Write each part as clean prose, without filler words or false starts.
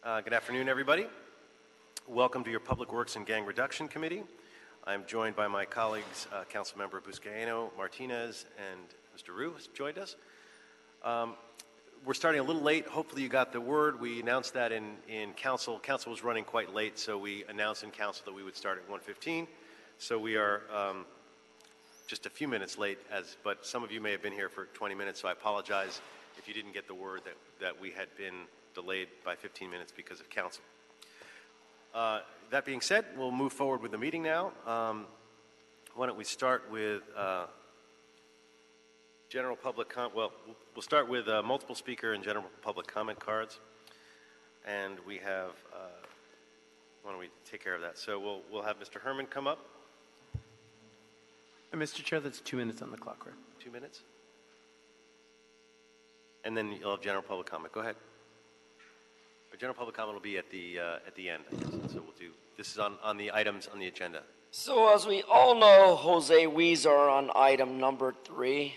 Good afternoon, everybody. Welcome to your Public Works and Gang Reduction Committee. I'm joined by my colleagues, Councilmember Buscaino, Martinez, and Mr. Rue has joined us. We're starting a little late. Hopefully you got the word. We announced that in Council. Council was running quite late, so we announced in Council that we would start at 1:15. So we are just a few minutes late, but some of you may have been here for 20 minutes, so I apologize if you didn't get the word that we had been delayed by 15 minutes because of Council. That being said, we'll move forward with the meeting now. Why don't we start with general public we'll start with multiple speaker and general public comment cards. And we have, why don't we take care of that? So we'll have Mr. Herman come up. Mr. Chair, that's 2 minutes on the clock, right? 2 minutes? And then you'll have general public comment. Go ahead. Our general public comment will be at the end, I guess. So we'll do, this is on the items on the agenda. So as we all know, Jose Huizar on item number 3.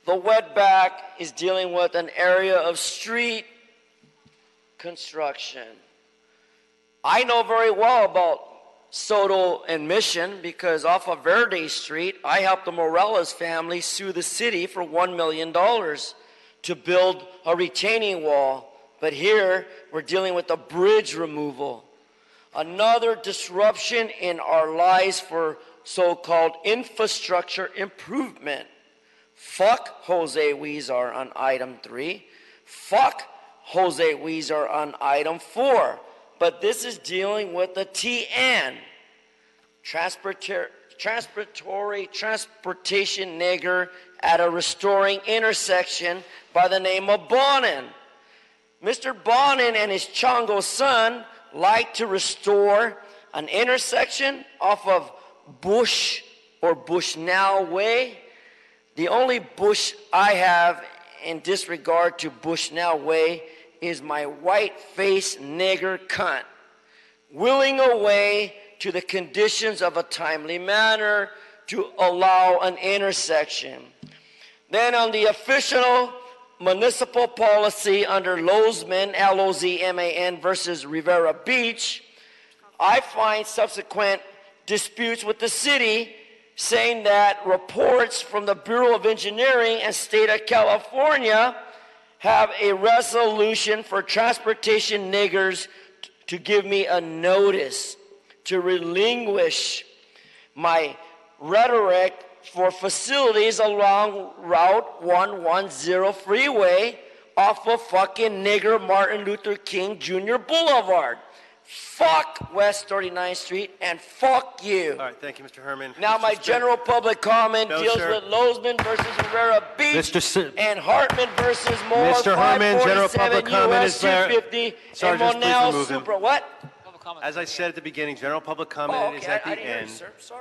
The wetback is dealing with an area of street construction. I know very well about Soto and Mission because off of Verde Street, I helped the Morales family sue the city for $1 million to build a retaining wall. But here, we're dealing with a bridge removal. Another disruption in our lives for so-called infrastructure improvement. Fuck Jose Huizar on item 3. Fuck Jose Huizar on item 4. But this is dealing with the TN, transportation nigger at a restoring intersection by the name of Bonin. Mr. Bonin and his Chongo son like to restore an intersection off of Bush or Bushnell Way. The only Bush I have in disregard to Bushnell Way is my white-faced nigger cunt, willing away to the conditions of a timely manner to allow an intersection. Then on the official municipal policy under Lozman, L-O-Z-M-A-N versus Rivera Beach, I find subsequent disputes with the city saying that reports from the Bureau of Engineering and State of California have a resolution for transportation niggers to give me a notice to relinquish my rhetoric for facilities along Route 110 freeway off of fucking nigger Martin Luther King Jr. Boulevard. Fuck West 39th Street and fuck you. All right, thank you, Mr. Herman. Now my general public comment deals with Lozman versus Rivera Beach and Hartman versus Moore. Mr. Herman, general public comment is there. 250 Sorry, and Monell please remove Supra. What? As I said at the beginning, general public comment is at the end,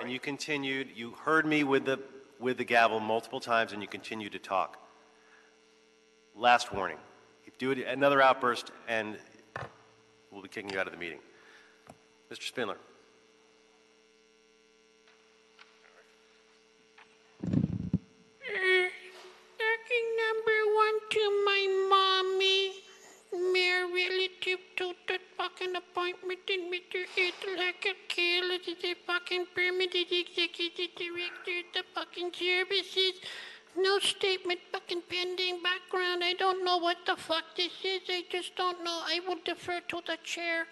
and you continued. You heard me with the gavel multiple times, and you continued to talk. Last warning: if you do another outburst, and we'll be kicking you out of the meeting. Mr. Spindler. Talking number 1 to my mommy. Mere relative to that fucking appointment in Mr. Ethelhacker Kill is the fucking permitted executive director of the fucking services. No statement fucking pending background. I don't know what the fuck this is. I just don't know. I will defer to the chair.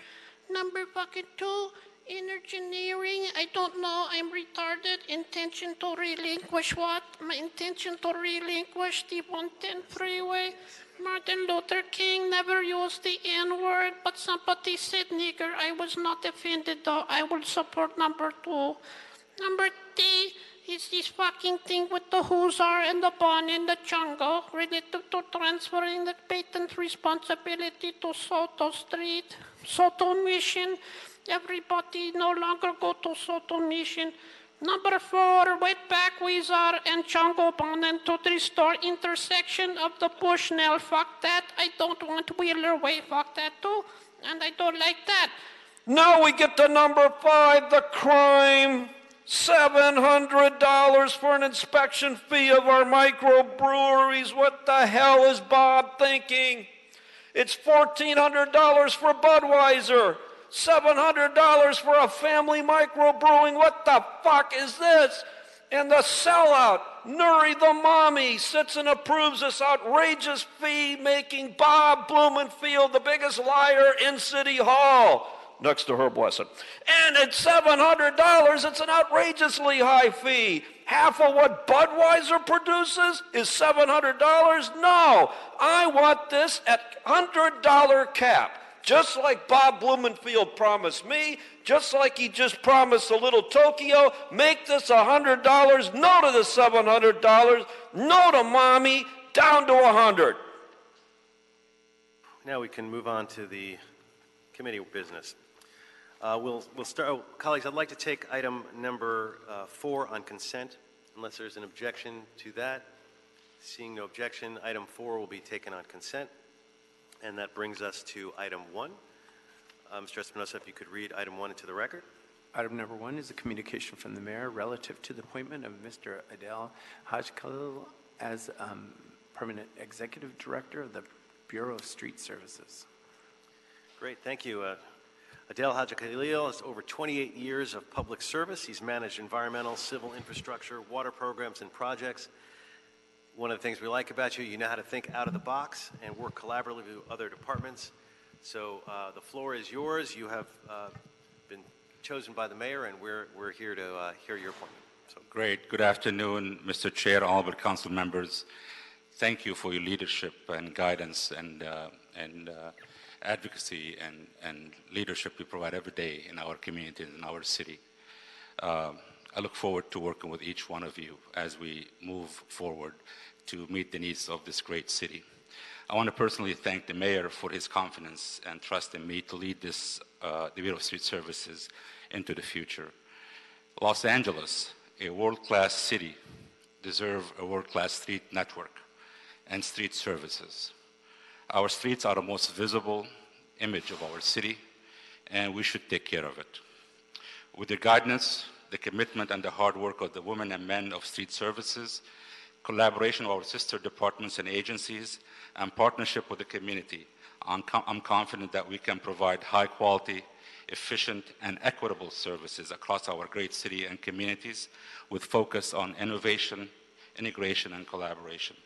Number fucking 2, engineering. I don't know. I'm retarded. Intention to relinquish what? My intention to relinquish the 110 freeway. Martin Luther King never used the N-word, but somebody said nigger. I was not offended though. I will support number 2. Number 3 is this fucking thing with the Huizar and the Bon and the Chongo related to transferring the patent responsibility to Soto Street, Soto Mission. Everybody no longer go to Soto Mission. Number 4, wetback Huizar and Chongo Bonin to restore intersection of the Bushnell. Fuck that. I don't want Wheeler Way. Fuck that too. And I don't like that. Now we get to number 5, the crime. $700 for an inspection fee of our microbreweries. What the hell is Bob thinking? It's $1,400 for Budweiser, $700 for a family microbrewing. What the fuck is this? And the sellout, Nuri the mommy, sits and approves this outrageous fee-making Bob Blumenfield, the biggest liar in City Hall, next to Herb Wesson. And at $700, it's an outrageously high fee. Half of what Budweiser produces is $700? No, I want this at $100 cap. Just like Bob Blumenfield promised me, just like he just promised a little Tokyo, make this $100, no to the $700, no to mommy, down to $100. Now we can move on to the committee business. We'll start, colleagues, I'd like to take item number 4 on consent, unless there's an objection to that. Seeing no objection, item 4 will be taken on consent. And that brings us to item 1. Mr. Espinosa, if you could read item 1 into the record. Item number 1 is a communication from the mayor relative to the appointment of Mr. Adel Hajkhalil as permanent executive director of the Bureau of Street Services. Great, thank you. Adel Hajkhalil has over 28 years of public service. He's managed environmental, civil infrastructure, water programs, and projects. One of the things we like about you, you know how to think out of the box and work collaboratively with other departments. So the floor is yours. You have been chosen by the mayor, and we're here to hear your appointment. So. Great. Good afternoon, Mr. Chair, honorable council members. Thank you for your leadership and guidance and advocacy and leadership you provide every day in our community and in our city. I look forward to working with each one of you as we move forward to meet the needs of this great city. I want to personally thank the mayor for his confidence and trust in me to lead this, the Bureau of Street Services into the future. Los Angeles, a world-class city, deserves a world-class street network and street services. Our streets are the most visible image of our city, and we should take care of it. With your guidance, the commitment and the hard work of the women and men of street services, collaboration of our sister departments and agencies, and partnership with the community, I'm confident that we can provide high quality, efficient, and equitable services across our great city and communities with focus on innovation, integration, and collaboration.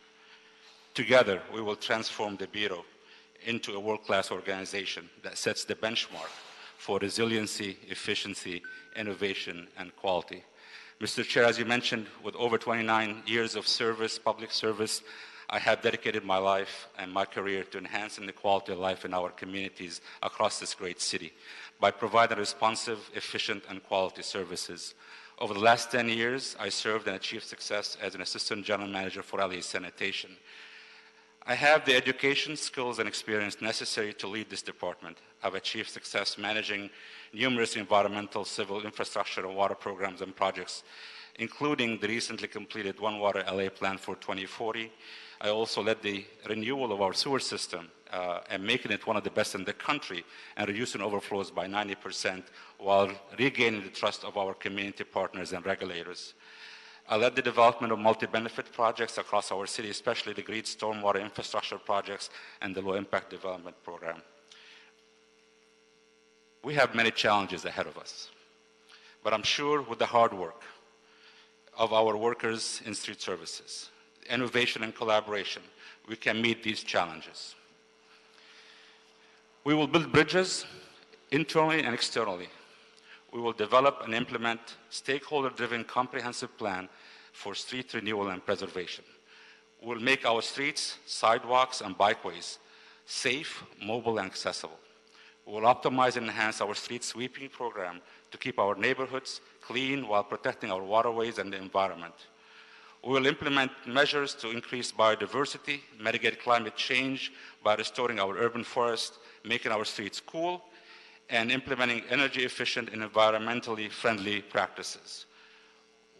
Together, we will transform the Bureau into a world-class organization that sets the benchmark for resiliency, efficiency, innovation, and quality. Mr. Chair, as you mentioned, with over 29 years of service, public service, I have dedicated my life and my career to enhancing the quality of life in our communities across this great city by providing responsive, efficient, and quality services. Over the last 10 years, I served and achieved success as an Assistant General Manager for LA Sanitation. I have the education, skills, and experience necessary to lead this department. I've achieved success managing numerous environmental, civil infrastructure, and water programs and projects, including the recently completed One Water LA Plan for 2040. I also led the renewal of our sewer system and making it one of the best in the country and reducing overflows by 90% while regaining the trust of our community partners and regulators. I led the development of multi-benefit projects across our city, especially the green stormwater infrastructure projects and the low-impact development program. We have many challenges ahead of us, but I'm sure with the hard work of our workers in street services, innovation and collaboration, we can meet these challenges. We will build bridges internally and externally. We will develop and implement stakeholder-driven comprehensive plan for street renewal and preservation. We will make our streets, sidewalks, and bikeways safe, mobile, and accessible. We will optimize and enhance our street sweeping program to keep our neighborhoods clean while protecting our waterways and the environment. We will implement measures to increase biodiversity, mitigate climate change by restoring our urban forests, making our streets cool, and implementing energy-efficient and environmentally friendly practices.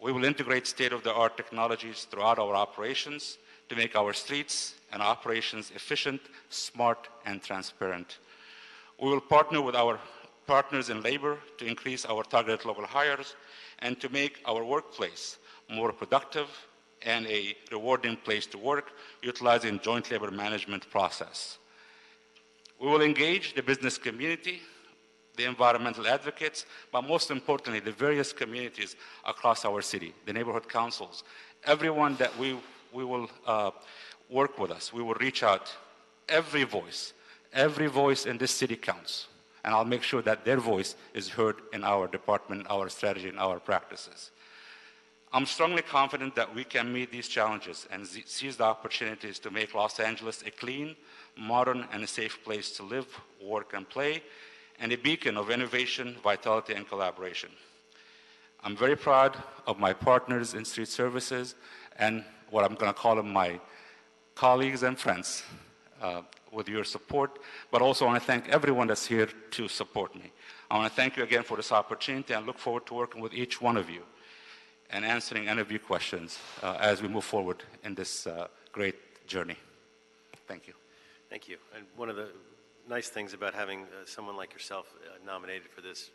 We will integrate state-of-the-art technologies throughout our operations to make our streets and operations efficient, smart, and transparent. We will partner with our partners in labor to increase our targeted local hires and to make our workplace more productive and a rewarding place to work, utilizing joint labor management process. We will engage the business community, the environmental advocates, but most importantly, the various communities across our city, the neighborhood councils, everyone that we will work with us. We will reach out. Every voice in this city counts. And I'll make sure that their voice is heard in our department, our strategy, and our practices. I'm strongly confident that we can meet these challenges and seize the opportunities to make Los Angeles a clean, modern, and a safe place to live, work, and play, and a beacon of innovation, vitality, and collaboration. I'm very proud of my partners in street services and what I'm going to call them my colleagues and friends with your support, but also I want to thank everyone that's here to support me. I want to thank you again for this opportunity and look forward to working with each one of you and answering any of your questions as we move forward in this great journey. Thank you. Thank you. And one of the nice things about having someone like yourself nominated for this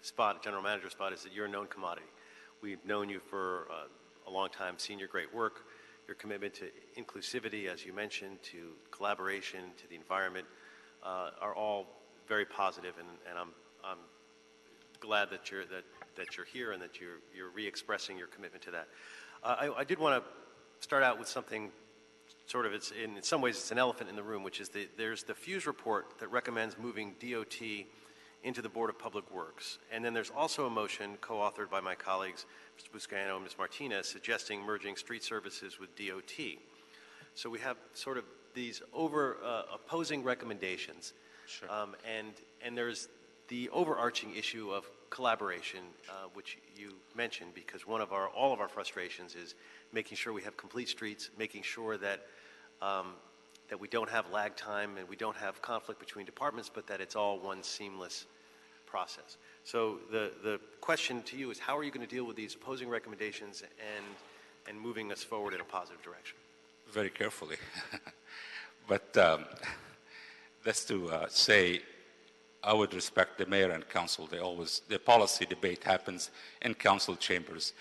spot, general manager spot, is that you're a known commodity. We've known you for a long time, seen your great work, your commitment to inclusivity, as you mentioned, to collaboration, to the environment, are all very positive, and I'm glad that you're here and that you're re-expressing your commitment to that. I did want to start out with something sort of, in some ways it's an elephant in the room, which is there's the Fuse report that recommends moving DOT into the Board of Public Works. And then there's also a motion co-authored by my colleagues, Mr. Buscaino and Ms. Martinez, suggesting merging street services with DOT. So we have sort of these opposing recommendations. Sure. And there's the overarching issue of collaboration, which you mentioned, because all of our frustrations is making sure we have complete streets, making sure that that we don't have lag time and we don't have conflict between departments, but that it's all one seamless process. So the question to you is, how are you going to deal with these opposing recommendations and moving us forward in a positive direction? Very carefully. But that's to say, I would respect the mayor and council. The policy debate happens in council chambers.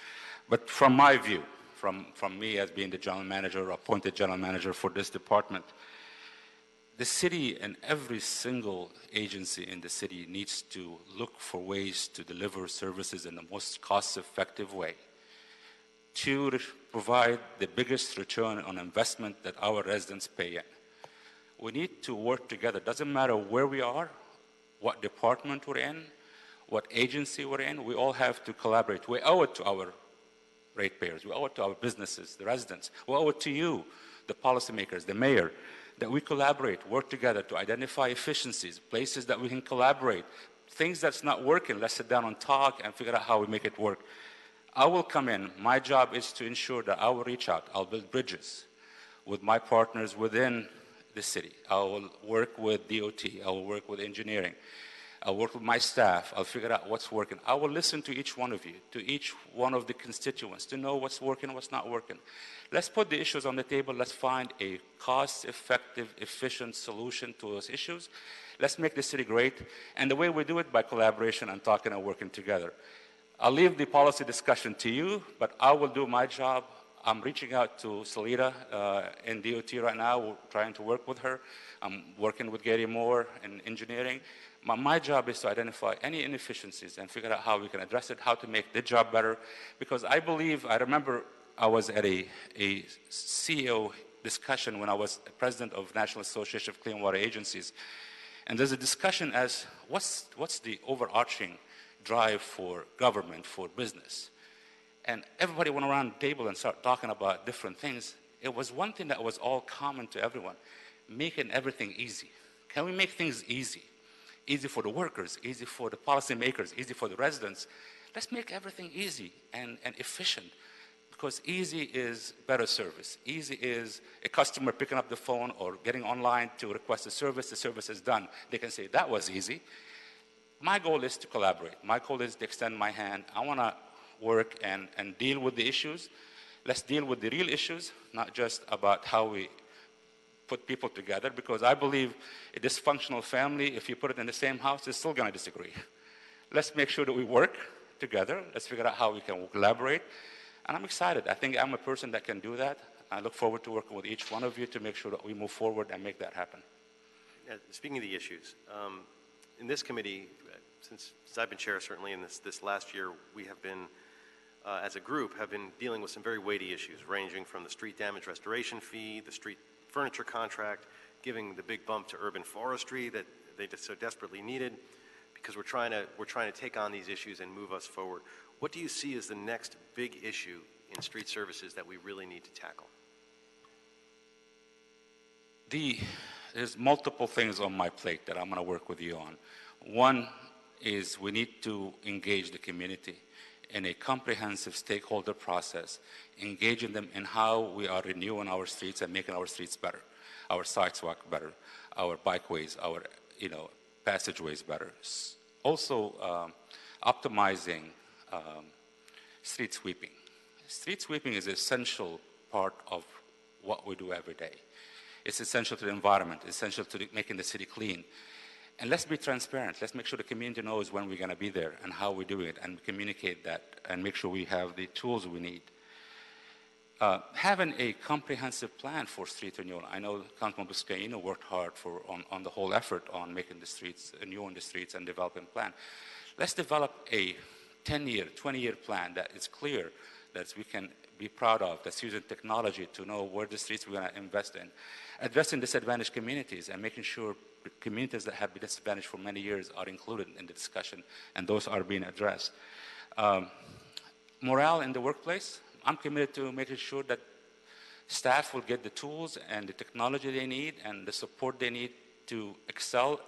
But from my view, from me as being the general manager, appointed general manager for this department, the city and every single agency in the city needs to look for ways to deliver services in the most cost-effective way to provide the biggest return on investment that our residents pay in. We need to work together. Doesn't matter where we are, what department we're in, what agency we're in, we all have to collaborate. We owe it to our ratepayers, we owe it to our businesses, the residents, we owe it to you, the policymakers, the mayor, that we collaborate, work together to identify efficiencies, places that we can collaborate, things that's not working, let's sit down and talk and figure out how we make it work. I will come in, my job is to ensure that I will reach out, I'll build bridges with my partners within the city. I will work with DOT, I will work with engineering, I'll work with my staff, I'll figure out what's working. I will listen to each one of you, to each one of the constituents, to know what's working, what's not working. Let's put the issues on the table, let's find a cost-effective, efficient solution to those issues. Let's make the city great, and the way we do it, by collaboration and talking and working together. I'll leave the policy discussion to you, but I will do my job. I'm reaching out to Salida in DOT right now. We're trying to work with her. I'm working with Gary Moore in engineering. My job is to identify any inefficiencies and figure out how we can address it, how to make the job better. Because I remember I was at a CEO discussion when I was president of National Association of Clean Water Agencies. And there's a discussion as what's the overarching drive for government, for business. And everybody went around the table and started talking about different things. It was one thing that was all common to everyone, making everything easy. Can we make things easy? Easy for the workers, easy for the policymakers, easy for the residents. Let's make everything easy and efficient, because easy is better service. Easy is a customer picking up the phone or getting online to request a service. The service is done. They can say, that was easy. My goal is to collaborate. My goal is to extend my hand. I want to work and deal with the issues. Let's deal with the real issues, not just about how we put people together, because I believe a dysfunctional family, if you put it in the same house, is still going to disagree. Let's make sure that we work together. Let's figure out how we can collaborate. And I'm excited. I think I'm a person that can do that. I look forward to working with each one of you to make sure that we move forward and make that happen. speaking of the issues, in this committee, since I've been chair, certainly in this last year, we have been, as a group, have been dealing with some very weighty issues, ranging from the street damage restoration fee, the street furniture contract, giving the big bump to urban forestry that they just so desperately needed, because we're trying to take on these issues and move us forward. What do you see as the next big issue in street services that we really need to tackle? There's multiple things on my plate that I'm going to work with you on. One is we need to engage the community in a comprehensive stakeholder process, engaging them in how we are renewing our streets and making our streets better, our sidewalk better, our bikeways, our passageways better. Also, optimizing street sweeping. Street sweeping is an essential part of what we do every day. It's essential to the environment, essential to making the city clean. And let's be transparent. Let's make sure the community knows when we're going to be there and how we're doing it, and communicate that and make sure we have the tools we need. Having a comprehensive plan for street renewal. I know Councilman Buscaino worked hard on the whole effort on making the streets, renewing the streets and developing a plan. Let's develop a 10-year, 20-year plan that is clear, that we can be proud of, that's using technology to know where the streets we're going to invest in. Addressing disadvantaged communities and making sure communities that have been disadvantaged for many years are included in the discussion, and those are being addressed. Morale in the workplace. I'm committed to making sure that staff will get the tools and the technology they need and the support they need to excel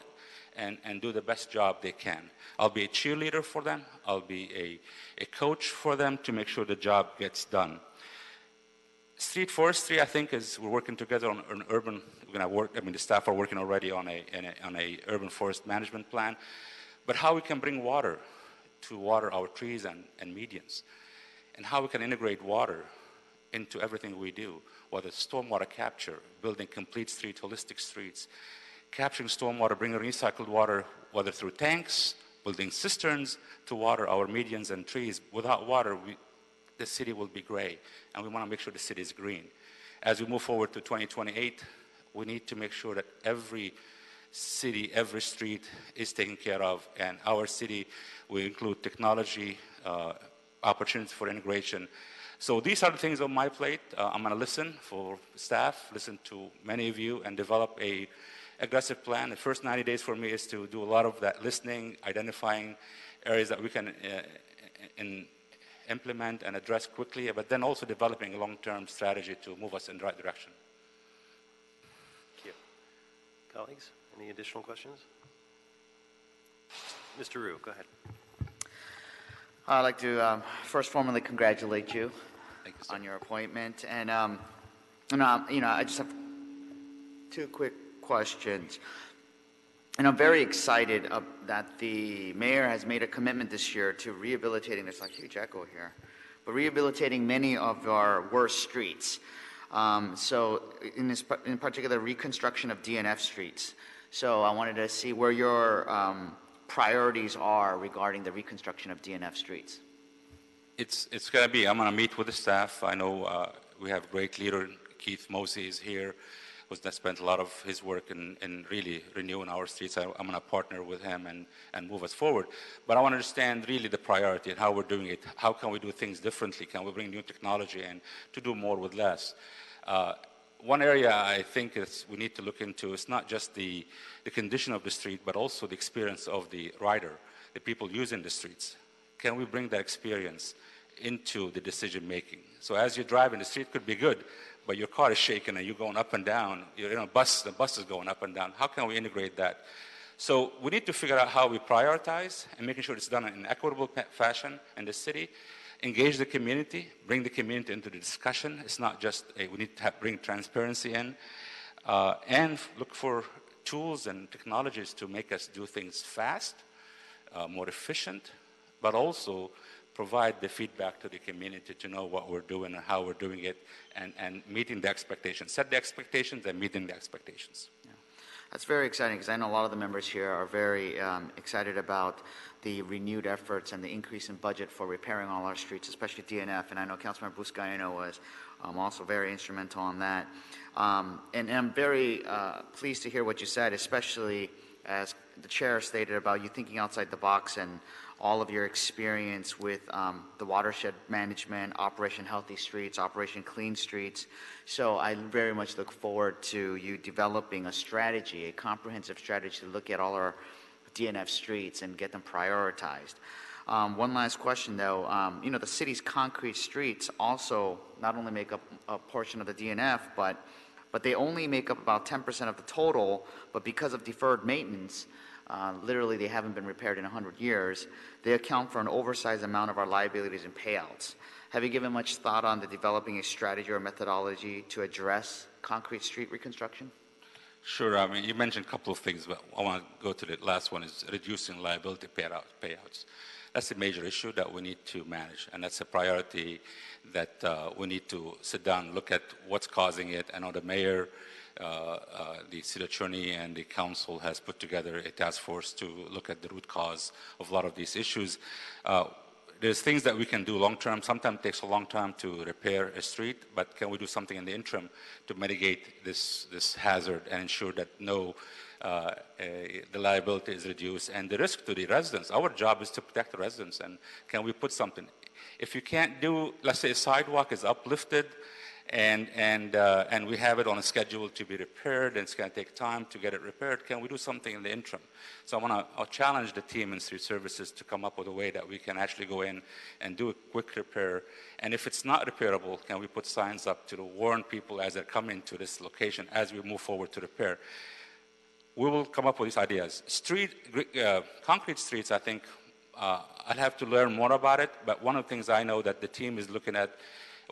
and do the best job they can. I'll be a cheerleader for them. I'll be a coach for them to make sure the job gets done. Street forestry, I think, we're working together on an urban, we're going to work, the staff are working already on a urban forest management plan, but how we can bring water to water our trees and medians, and how we can integrate water into everything we do, whether it's stormwater capture, building complete street, holistic streets, capturing stormwater, bringing recycled water, whether through tanks, building cisterns to water our medians and trees. Without water, the city will be gray, and we want to make sure the city is green. As we move forward to 2028, we need to make sure that every city, every street is taken care of, and our city will include technology, opportunities for integration. So these are the things on my plate. I'm going to listen for staff, listen to many of you, and develop a aggressive plan. The first 90 days for me is to do a lot of that listening, identifying areas that we can implement and address quickly, but then also developing a long-term strategy to move us in the right direction. Thank you. Colleagues, any additional questions? Mr. Ryu, go ahead. I'd like to first formally congratulate you, Thank you, sir. On your appointment. And, I just have two quick questions. And I'm very excited that the mayor has made a commitment this year to rehabilitating, there's a huge echo here, but rehabilitating many of our worst streets. So in particular, reconstruction of DNF streets. So I wanted to see where your priorities are regarding the reconstruction of DNF streets. It's going to be, I'm going to meet with the staff. I know we have a great leader, Keith Mosey is here, that spent a lot of his work in really renewing our streets. I'm going to partner with him and move us forward. But I want to understand really the priority and how we're doing it. How can we do things differently? Can we bring new technology and to do more with less? One area I think we need to look into is not just the condition of the street, but also the experience of the rider, the people using the streets. Can we bring that experience into the decision making? So as you drive in the street, could be good, but your car is shaking and you're going up and down. You're in a bus, the bus is going up and down. How can we integrate that? So we need to figure out how we prioritize and making sure it's done in an equitable fashion in the city. Engage the community, bring the community into the discussion. It's not just we need to bring transparency in, and look for tools and technologies to make us do things fast, more efficient, but also provide the feedback to the community to know what we're doing and how we're doing it, and meeting the expectations. Set the expectations and meeting the expectations. That's very exciting because I know a lot of the members here are very excited about the renewed efforts and the increase in budget for repairing all our streets, especially DNF. And I know Councilmember Buscaino was also very instrumental on that. And I'm very pleased to hear what you said, especially as the chair stated about you thinking outside the box and all of your experience with the watershed management, Operation Healthy Streets, Operation Clean Streets. So I very much look forward to you developing a strategy, a comprehensive strategy to look at all our DNF streets and get them prioritized. One last question though, the city's concrete streets also not only make up a portion of the DNF, but they only make up about 10% of the total, but because of deferred maintenance, literally they haven't been repaired in 100 years, they account for an oversized amount of our liabilities and payouts. Have you given much thought on the developing a strategy or methodology to address concrete street reconstruction? Sure. I mean, you mentioned a couple of things, but I want to go to the last one, is reducing liability payouts. That's a major issue that we need to manage, and that's a priority that we need to sit down and look at what's causing it. I know the mayor, the city attorney, and the council has put together a task force to look at the root cause of a lot of these issues. There's things that we can do long term. Sometimes it takes a long time to repair a street, but can we do something in the interim to mitigate this hazard and ensure that the liability is reduced and the risk to the residents? Our job is to protect the residents, and can we put something? If you can't do, let's say a sidewalk is uplifted and we have it on a schedule to be repaired, and it's going to take time to get it repaired, can we do something in the interim? So I'll challenge the team in street services to come up with a way that we can actually go in and do a quick repair. And if it's not repairable, can we put signs up to warn people as they're coming to this location as we move forward to repair? We will come up with these ideas. Concrete streets, I think, I'd have to learn more about it, but one of the things I know that the team is looking at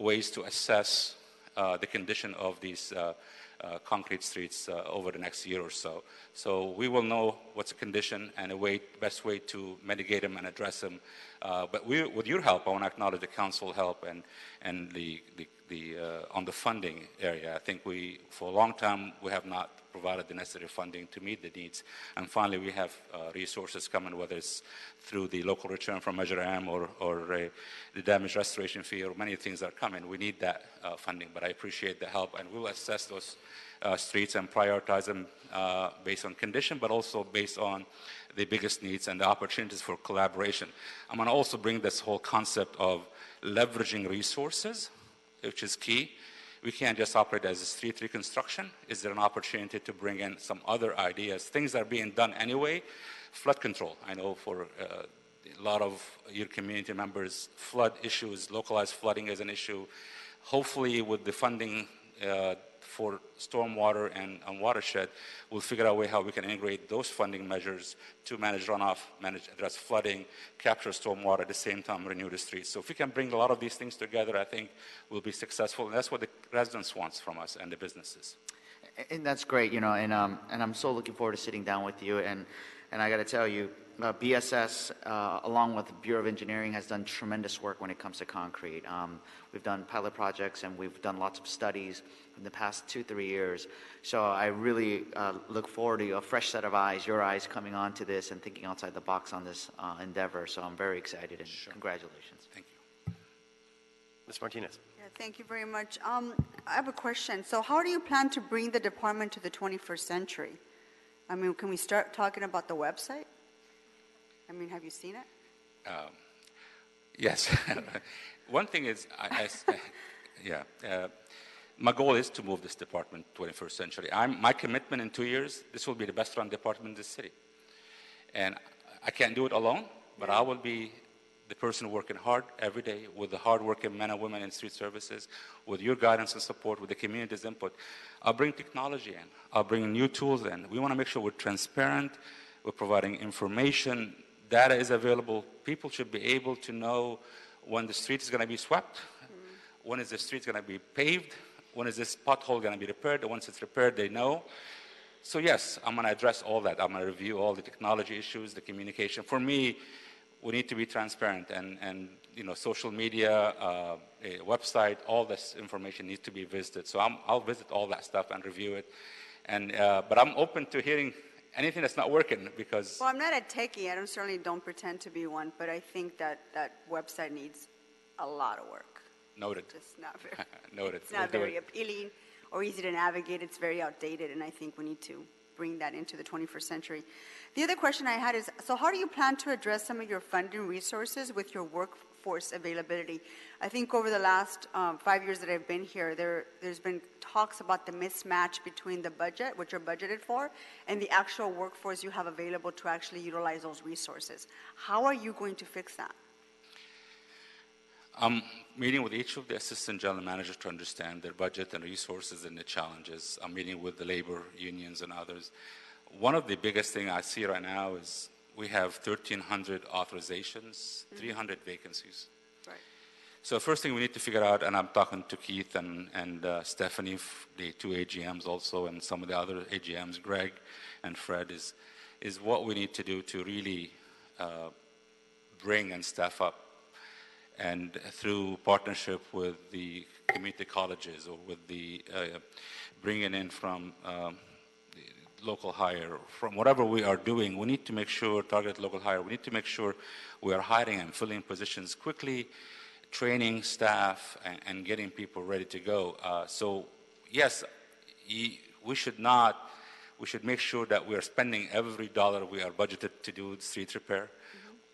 ways to assess the condition of these concrete streets over the next year or so. So we will know what's the condition and the best way to mitigate them and address them. But with your help, I want to acknowledge the council help and on the funding area. I think for a long time, we have not provided the necessary funding to meet the needs. And finally, we have resources coming, whether it's through the local return from Measure M or the damage restoration fee, or many things are coming. We need that funding, but I appreciate the help, and we'll assess those streets and prioritize them based on condition, but also based on the biggest needs and the opportunities for collaboration. I'm going to also bring this whole concept of leveraging resources, which is key. We can't just operate as a street reconstruction. Is there an opportunity to bring in some other ideas? Things that are being done anyway. Flood control. I know for a lot of your community members, flood issues, localized flooding is an issue. Hopefully with the funding for stormwater and watershed, we'll figure out a way how we can integrate those funding measures to manage runoff, address flooding, capture stormwater at the same time, renew the streets. So if we can bring a lot of these things together, I think we'll be successful. And that's what the residents want from us and the businesses. And that's great, and I'm so looking forward to sitting down with you. And I got to tell you, BSS, along with the Bureau of Engineering, has done tremendous work when it comes to concrete. We've done pilot projects and we've done lots of studies in the past 2-3 years. So I really look forward to a fresh set of eyes, your eyes coming onto this and thinking outside the box on this endeavor. So I'm very excited, and congratulations. Thank you. Ms. Martinez. Yeah, thank you very much. I have a question. So how do you plan to bring the department to the 21st century? I mean, can we start talking about the website? I mean, have you seen it? Yes. One thing is, my goal is to move this department to 21st century. My commitment in 2 years, this will be the best run department in this city. And I can't do it alone, but I will be the person working hard every day with the hardworking men and women in street services, with your guidance and support, with the community's input. I'll bring technology in. I'll bring new tools in. We want to make sure we're transparent. We're providing information. Data is available. People should be able to know when the street is going to be swept, when is the street going to be paved, when is this pothole going to be repaired. Once it's repaired, they know. So yes, I'm going to address all that. I'm going to review all the technology issues, the communication. For me, we need to be transparent, and social media, a website, all this information needs to be visited. So I'll visit all that stuff and review it. But I'm open to hearing anything that's not working because Well, I'm not a techie. I certainly don't pretend to be one, but I think that that website needs a lot of work. noted. It's not very, Noted. it's not very appealing or easy to navigate. It's very outdated, and I think we need to bring that into the 21st century. The other question I had is, so how do you plan to address some of your funding resources with your workforce availability? I think over the last 5 years that I've been here, there's been talks about the mismatch between the budget, what you're budgeted for, and the actual workforce you have available to actually utilize those resources. How are you going to fix that? I'm meeting with each of the assistant general managers to understand their budget and resources and the challenges. I'm meeting with the labor unions and others. One of the biggest things I see right now is we have 1,300 authorizations, 300 vacancies. Right. So first thing we need to figure out, and I'm talking to Keith and Stephanie, the two AGMs also, and some of the other AGMs, Greg and Fred, is what we need to do to really bring and staff up. And through partnership with the community colleges or with the bringing in from the local hire, from whatever we are doing, we need to make sure, target local hire, we need to make sure we are hiring and filling positions quickly, training staff, and getting people ready to go. So yes, we should make sure that we are spending every dollar we are budgeted to do street repair.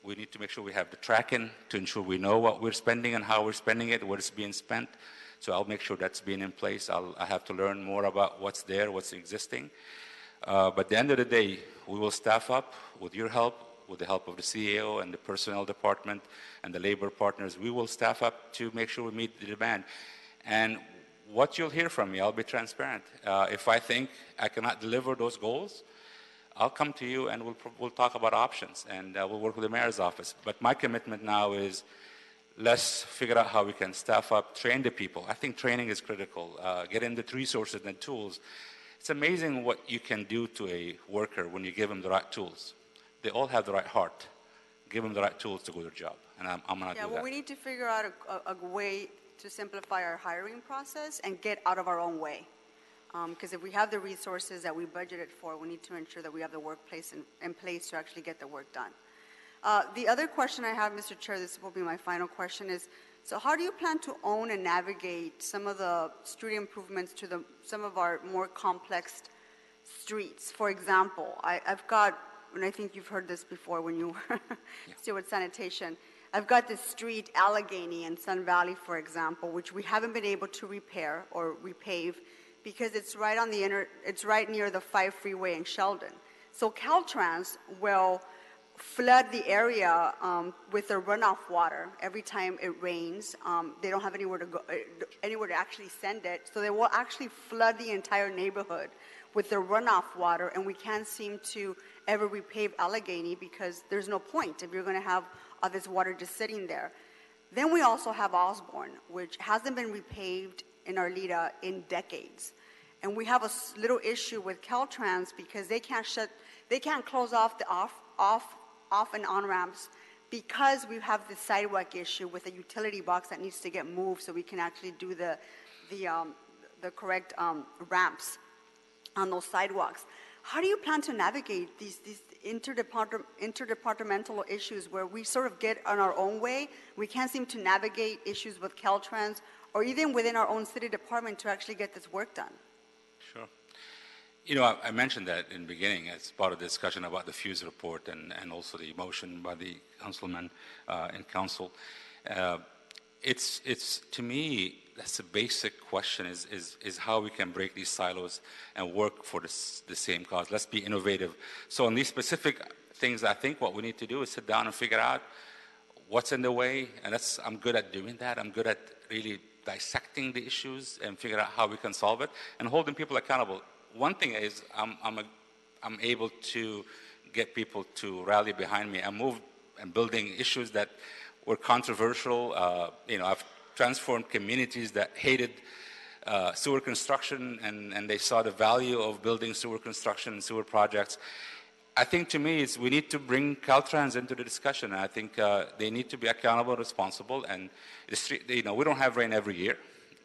We need to make sure we have the tracking to ensure we know what we're spending and how we're spending it, what is being spent. So I'll make sure that's being in place. I have to learn more about what's there, what's existing. But at the end of the day, we will staff up with your help, with the help of the CEO and the personnel department and the labor partners. We will staff up to make sure we meet the demand. And what you'll hear from me, I'll be transparent. If I think I cannot deliver those goals, I'll come to you and we'll talk about options, and we'll work with the mayor's office. But my commitment now is let's figure out how we can staff up, train the people. I think training is critical. Get in the resources and tools. It's amazing what you can do to a worker when you give them the right tools. They all have the right heart. Give them the right tools to do their job, and I'm going to do that. Yeah, well, we need to figure out a way to simplify our hiring process and get out of our own way. Because if we have the resources that we budgeted for, we need to ensure that we have the workplace in place to actually get the work done. The other question I have, Mr. Chair, this will be my final question, is, so how do you plan to own and navigate some of the street improvements to some of our more complex streets? For example, I've got, and I think you've heard this before when you were still with sanitation, I've got this street, Allegheny and Sun Valley, for example, which we haven't been able to repair or repave because it's right on it's right near the 5 freeway in Sheldon. So Caltrans will flood the area with their runoff water every time it rains. They don't have anywhere to go, anywhere to actually send it, so they will actually flood the entire neighborhood with their runoff water, and we can't seem to ever repave Allegheny because there's no point if you're going to have all this water just sitting there. Then we also have Osborne, which hasn't been repaved in Arleta in decades. And we have a little issue with Caltrans because they can't close off the off and on ramps because we have the sidewalk issue with a utility box that needs to get moved so we can actually do the correct ramps on those sidewalks. How do you plan to navigate these interdepartmental issues where we sort of get on our own way? We can't seem to navigate issues with Caltrans or even within our own city department to actually get this work done. Sure. You know, I mentioned that in the beginning as part of the discussion about the Fuse report and also the motion by the councilman in council. It's to me, that's a basic question is how we can break these silos and work for the same cause. Let's be innovative. So on these specific things, I think what we need to do is sit down and figure out what's in the way, and I'm good at doing that. I'm good at really dissecting the issues and figure out how we can solve it and holding people accountable. One thing is I'm able to get people to rally behind me. I moved and building issues that were controversial. I've transformed communities that hated sewer construction and they saw the value of building sewer construction and sewer projects. I think to me we need to bring Caltrans into the discussion, and I think they need to be accountable and responsible. And we don't have rain every year,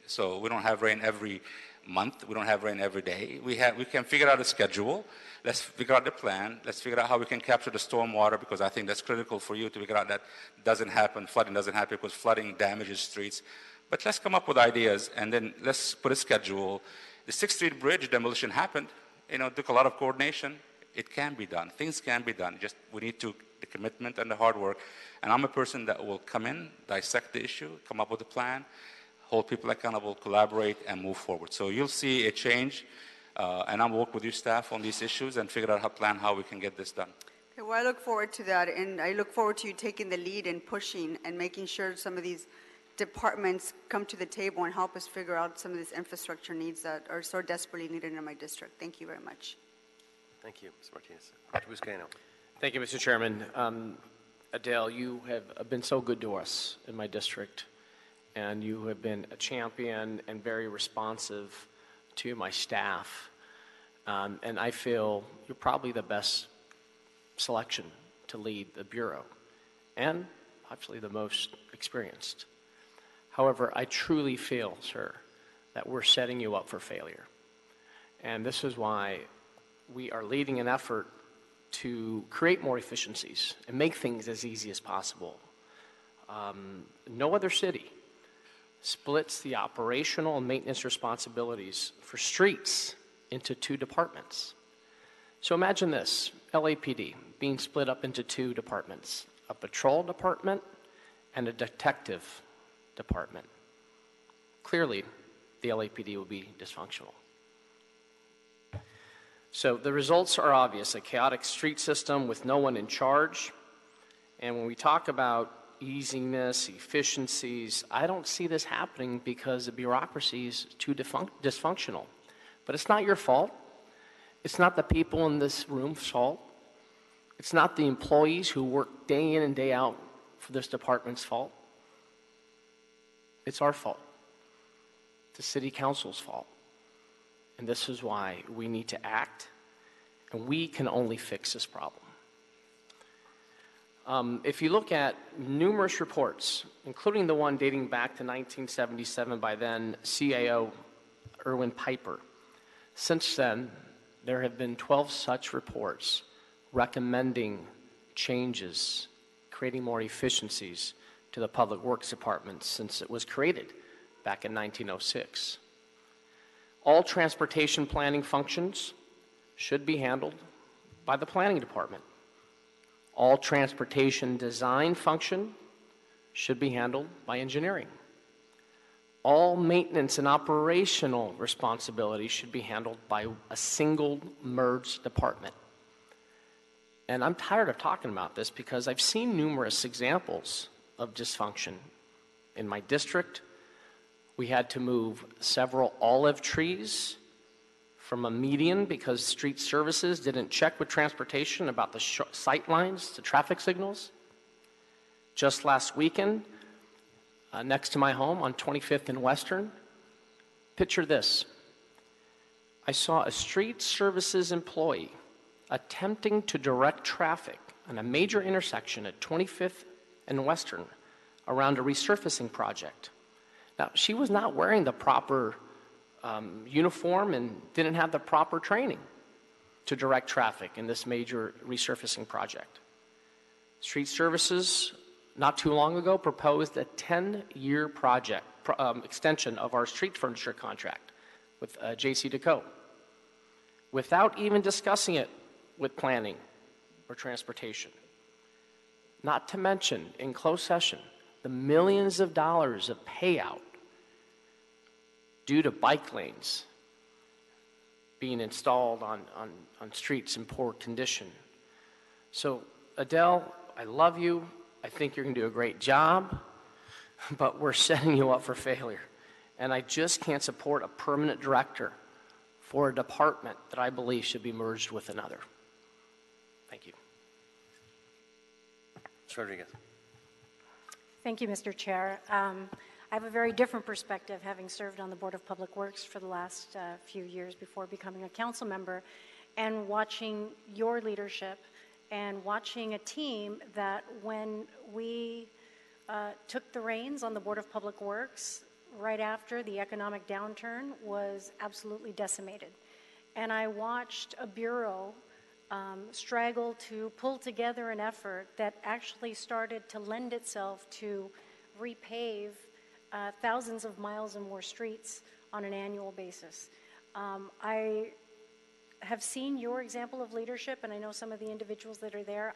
so we don't have rain every month. We don't have rain every day. We can figure out a schedule. Let's figure out the plan. Let's figure out how we can capture the storm water, because I think that's critical for you to figure out that doesn't happen. Flooding doesn't happen because flooding damages streets. But let's come up with ideas, and then let's put a schedule. The 6th Street Bridge demolition happened. It took a lot of coordination. It can be done. Things can be done. Just we need the commitment and the hard work. And I'm a person that will come in, dissect the issue, come up with a plan, hold people accountable, collaborate, and move forward. So you'll see a change, and I'll work with your staff on these issues and figure out how we can get this done. Okay, well, I look forward to that, and I look forward to you taking the lead and pushing and making sure some of these departments come to the table and help us figure out some of these infrastructure needs that are so desperately needed in my district. Thank you very much. Thank you, Ms. Martinez. Dr. Buscaino. Thank you, Mr. Chairman. Adele, you have been so good to us in my district, and you have been a champion and very responsive to my staff. And I feel you're probably the best selection to lead the Bureau, and actually the most experienced. However, I truly feel, sir, that we're setting you up for failure. And this is why we are leading an effort to create more efficiencies and make things as easy as possible. No other city splits the operational and maintenance responsibilities for streets into 2 departments. So imagine this, LAPD being split up into 2 departments, a patrol department and a detective department. Clearly, the LAPD will be dysfunctional. So the results are obvious, a chaotic street system with no one in charge. And when we talk about easiness, efficiencies, I don't see this happening because the bureaucracy is too dysfunctional. But it's not your fault. It's not the people in this room's fault. It's not the employees who work day in and day out for this department's fault. It's our fault. It's the city council's fault. And this is why we need to act, and we can only fix this problem. If you look at numerous reports, including the one dating back to 1977 by then CAO Erwin Piper, since then there have been 12 such reports recommending changes, creating more efficiencies to the Public Works Department since it was created back in 1906. All transportation planning functions should be handled by the planning department. All transportation design function should be handled by engineering. All maintenance and operational responsibilities should be handled by a single merged department. And I'm tired of talking about this because I've seen numerous examples of dysfunction. In my district, we had to move several olive trees from a median because street services didn't check with transportation about the sight lines to traffic signals. Just last weekend, next to my home on 25th and Western, picture this. I saw a street services employee attempting to direct traffic on a major intersection at 25th and Western around a resurfacing project. Now, she was not wearing the proper uniform and didn't have the proper training to direct traffic in this major resurfacing project. Street Services, not too long ago, proposed a 10-year project extension of our street furniture contract with J.C. Deco without even discussing it with planning or transportation. Not to mention, in closed session, the millions of dollars of payout due to bike lanes being installed on streets in poor condition. So, Adele, I love you. I think you're going to do a great job, but we're setting you up for failure. And I just can't support a permanent director for a department that I believe should be merged with another. Thank you. Ms. Rodriguez. Thank you, Mr. Chair. I have a very different perspective, having served on the Board of Public Works for the last few years before becoming a council member, and watching your leadership and watching a team that when we took the reins on the Board of Public Works, right after the economic downturn was absolutely decimated. And I watched a bureau straggle to pull together an effort that actually started to lend itself to repave thousands of miles and more streets on an annual basis. I have seen your example of leadership, and I know some of the individuals that are there.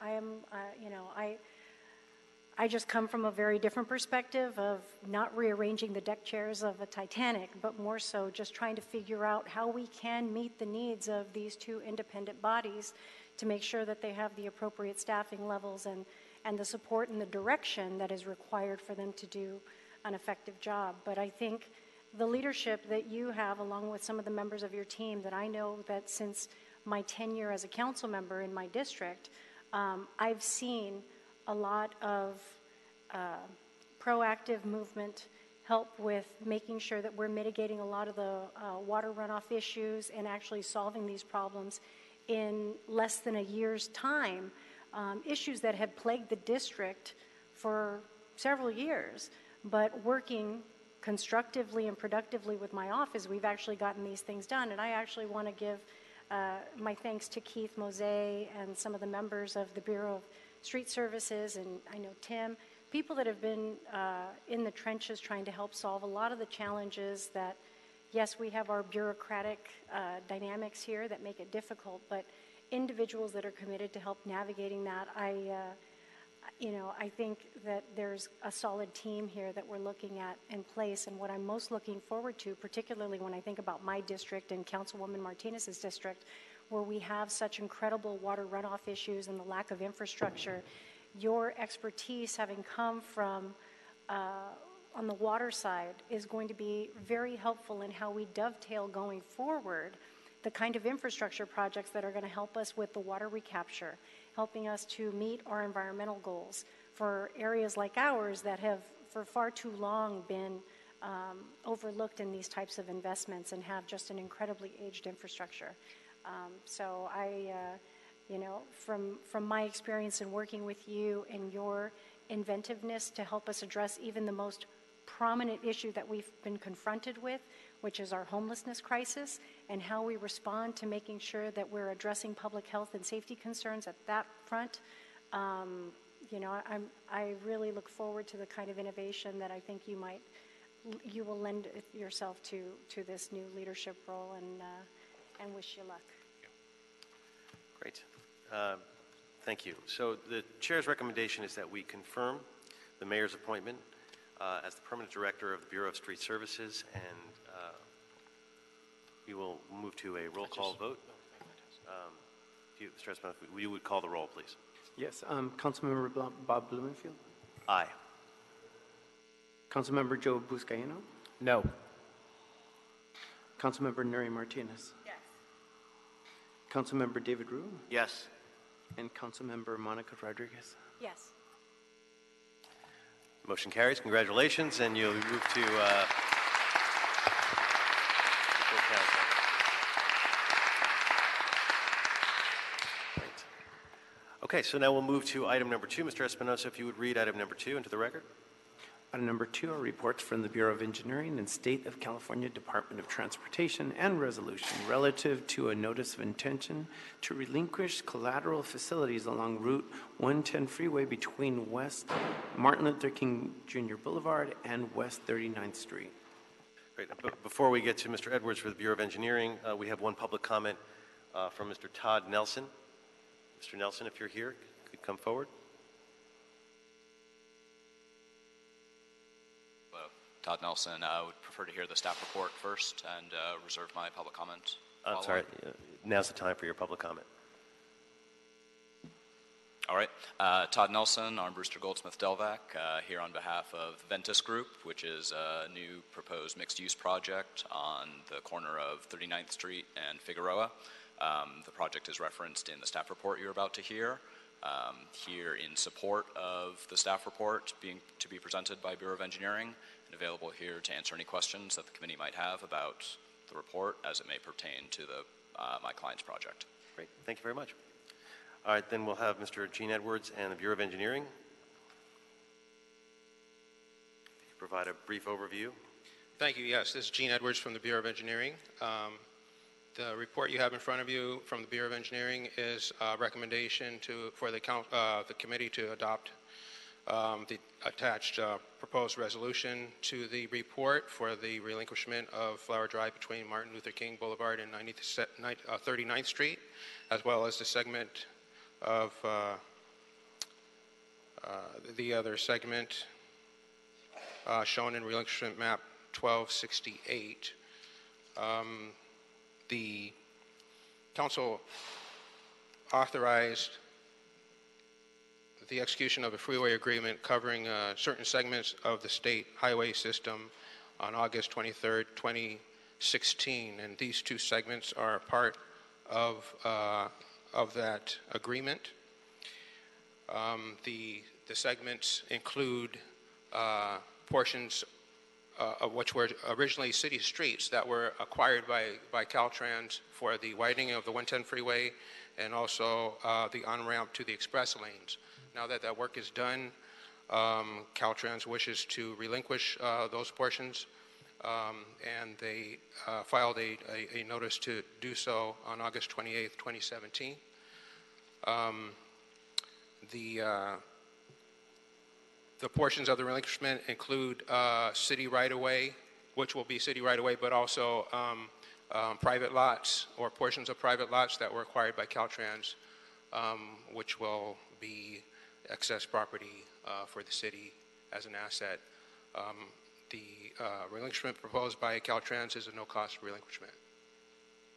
I just come from a very different perspective of not rearranging the deck chairs of a Titanic, but more so just trying to figure out how we can meet the needs of these two independent bodies to make sure that they have the appropriate staffing levels and the support and the direction that is required for them to do an effective job. But I think the leadership that you have, along with some of the members of your team, that I know that since my tenure as a council member in my district, I've seen a lot of proactive movement help with making sure that we're mitigating a lot of the water runoff issues and actually solving these problems in less than a year's time, issues that had plagued the district for several years. But working constructively and productively with my office, we've actually gotten these things done. And I actually want to give my thanks to Keith Mose and some of the members of the Bureau of Street Services, and I know Tim, people that have been in the trenches trying to help solve a lot of the challenges that, yes, we have our bureaucratic dynamics here that make it difficult, but individuals that are committed to help navigating that, I think that there's a solid team here that we're looking at in place. And what I'm most looking forward to, particularly when I think about my district and Councilwoman Martinez's district, where we have such incredible water runoff issues and the lack of infrastructure, your expertise having come from on the water side is going to be very helpful in how we dovetail going forward the kind of infrastructure projects that are going to help us with the water recapture, helping us to meet our environmental goals for areas like ours that have for far too long been overlooked in these types of investments and have just an incredibly aged infrastructure. So from my experience in working with you and your inventiveness to help us address even the most prominent issue that we've been confronted with, which is our homelessness crisis, and how we respond to making sure that we're addressing public health and safety concerns at that front, I really look forward to the kind of innovation that I think you will lend yourself to this new leadership role, and wish you luck. Great. Thank you. So the chair's recommendation is that we confirm the mayor's appointment as the permanent director of the Bureau of Street Services, and we will move to a roll call vote. Mr. Espinosa, you would call the roll, please. Yes. Councilmember Bob Blumenfield? Aye. Councilmember Joe Buscaino? No. Councilmember Nuri Martinez? Yes. Councilmember David Rue? Yes. And Councilmember Monica Rodriguez? Yes. Motion carries. Congratulations, and you'll move to full council. Great. Okay, so now we'll move to item number 2. Mr. Espinosa, if you would read item number 2 into the record. Item number 2 are reports from the Bureau of Engineering and State of California Department of Transportation and resolution relative to a notice of intention to relinquish collateral facilities along Route 110 freeway between West Martin Luther King Jr. Boulevard and West 39th Street. Great. But before we get to Mr. Edwards for the Bureau of Engineering, we have one public comment from Mr. Todd Nelson. Mr. Nelson, if you're here, could come forward. Todd Nelson. I would prefer to hear the staff report first and reserve my public comment. I'm sorry. Now's the time for your public comment. All right. Todd Nelson, Armbruster Goldsmith Delvac, here on behalf of Ventus Group, which is a new proposed mixed-use project on the corner of 39th Street and Figueroa. The project is referenced in the staff report you're about to hear. Here in support of the staff report to be presented by Bureau of Engineering, and available here to answer any questions that the committee might have about the report as it may pertain to my client's project. Great. Thank you very much. All right, then we'll have Mr. Gene Edwards and the Bureau of Engineering. If you could provide a brief overview. Thank you. Yes, this is Gene Edwards from the Bureau of Engineering. The report you have in front of you from the Bureau of Engineering is a recommendation for the committee to adopt the attached proposed resolution to the report for the relinquishment of Flower Drive between Martin Luther King Boulevard and 39th Street, as well as the segment of the other segment shown in relinquishment map 1268. The council authorized the execution of a freeway agreement covering certain segments of the state highway system on August 23rd, 2016, and these two segments are part of that agreement. The segments include portions of which were originally city streets that were acquired by Caltrans for the widening of the 110 freeway and also the on-ramp to the express lanes. Now that that work is done, Caltrans wishes to relinquish those portions, and they filed a notice to do so on August 28th, 2017. The portions of the relinquishment include city right-of-way, which will be city right-of-way, but also private lots or portions of private lots that were acquired by Caltrans, which will be excess property for the city as an asset. The relinquishment proposed by Caltrans is a no-cost relinquishment.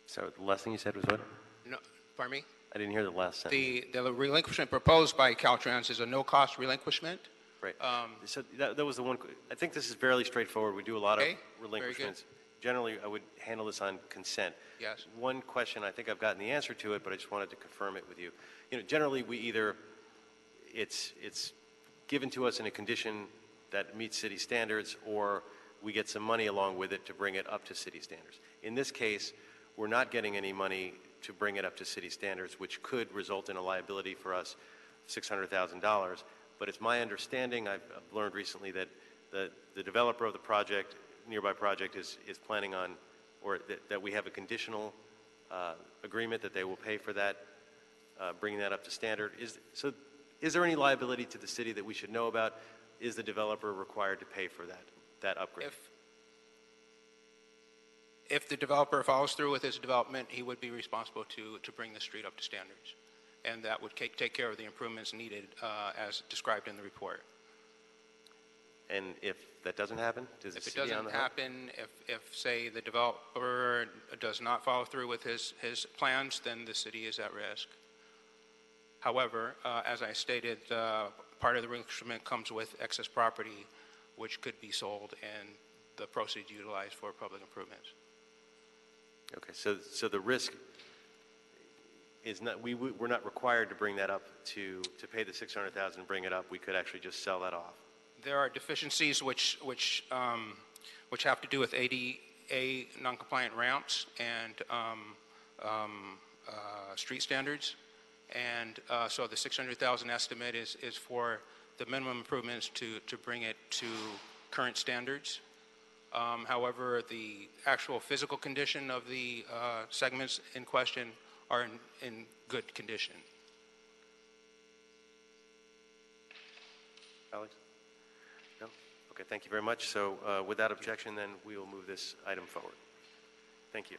So the last thing you said was what? No, pardon me? I didn't hear the last sentence. The relinquishment proposed by Caltrans is a no-cost relinquishment. Right. So that was the one. I think this is fairly straightforward. We do a lot of relinquishments. Generally, I would handle this on consent. Yes. One question, I think I've gotten the answer to it, but I just wanted to confirm it with you. You know, generally, we either it's given to us in a condition that meets city standards, or we get some money along with it to bring it up to city standards. In this case, we're not getting any money to bring it up to city standards, which could result in a liability for us, $600,000. But it's my understanding, I've learned recently, that the developer of the project, nearby project, is planning on, or that we have a conditional agreement that they will pay for that, bringing that up to standard. Is there any liability to the city that we should know about? Is the developer required to pay for that upgrade? If the developer follows through with his development, he would be responsible to bring the street up to standards. And that would take care of the improvements needed as described in the report. And if that doesn't happen, does the city on the hook? If it doesn't happen, if say the developer does not follow through with his plans, then the city is at risk. However, as I stated, part of the relinquishment comes with excess property, which could be sold and the proceeds utilized for public improvements. Okay, so the risk is not, we're not required to bring that up to pay the $600,000 and bring it up. We could actually just sell that off. There are deficiencies which have to do with ADA non-compliant ramps and street standards, and so the $600,000 estimate is for the minimum improvements to bring it to current standards. However, the actual physical condition of the segments in question are in good condition. Alex? No? Okay, thank you very much. So without objection, then we will move this item forward. Thank you.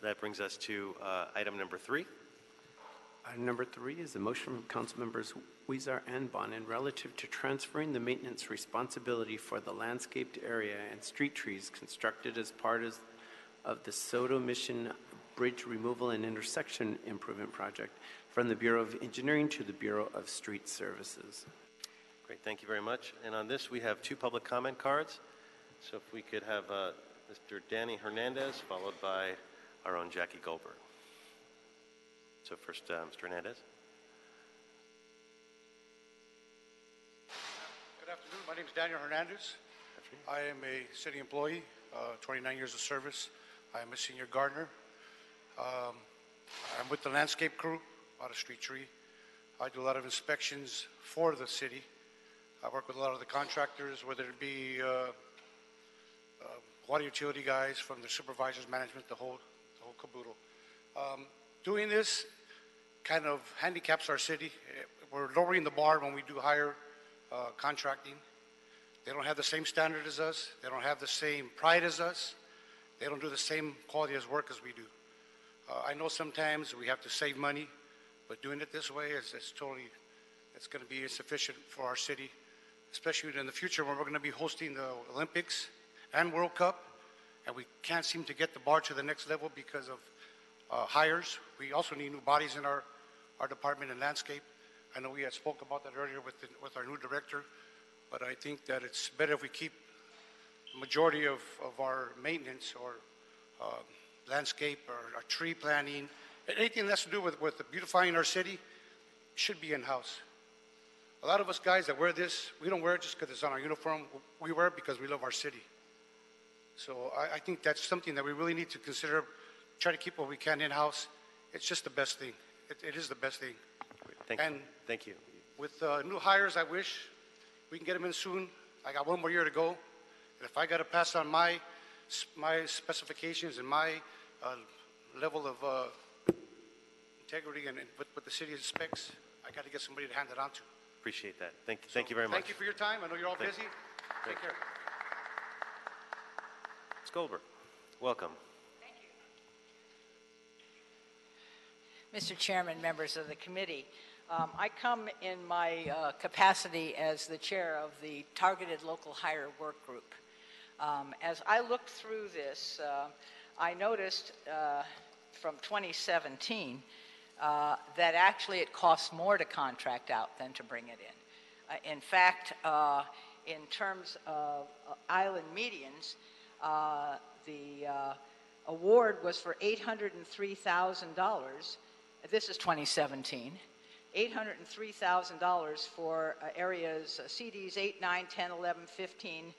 That brings us to item number 3. Item number 3 is a motion from Council Members Huizar and Bonin relative to transferring the maintenance responsibility for the landscaped area and street trees constructed as part of the Soto Mission Bridge Removal and Intersection Improvement Project from the Bureau of Engineering to the Bureau of Street Services. Great, thank you very much. And on this, we have 2 public comment cards. So if we could have Mr. Danny Hernandez, followed by our own Jackie Goldberg. So first, Mr. Hernandez. Good afternoon. My name is Daniel Hernandez. I am a city employee, 29 years of service. I am a senior gardener. I'm with the landscape crew out of Street Tree. I do a lot of inspections for the city. I work with a lot of the contractors, whether it be water utility guys, from the supervisors, management, the whole caboodle. Doing this kind of handicaps our city. We're lowering the bar when we do hire contracting. They don't have the same standard as us. They don't have the same pride as us. They don't do the same quality as work as we do. I know sometimes we have to save money, but doing it this way it's going to be insufficient for our city, especially in the future when we're going to be hosting the Olympics and World Cup, and we can't seem to get the bar to the next level because of hires. We also need new bodies in our department in landscape. I know we had spoke about that earlier with our new director, but I think that it's better if we keep the majority of our maintenance or landscape or our tree planting, anything that has to do with beautifying our city should be in-house. A lot of us guys that wear this, we don't wear it just because it's on our uniform. We wear it because we love our city. So I think that's something that we really need to consider, try to keep what we can in-house. It's just the best thing. It is the best thing. Thank you. With new hires, I wish we can get them in soon. I got one more year to go. And if I got to pass on my specifications and my level of integrity and what the city expects, I got to get somebody to hand it on to. Appreciate that. Thank you very much. Thank you for your time. I know you're all busy. Take care. Ms. Goldberg, welcome. Mr. Chairman, members of the committee, I come in my capacity as the chair of the Targeted Local Hire Work Group. As I looked through this, I noticed from 2017 that actually it costs more to contract out than to bring it in. In fact, in terms of island medians, the award was for $803,000. This is 2017. $803,000 for areas CDs 8, 9, 10, 11, 15,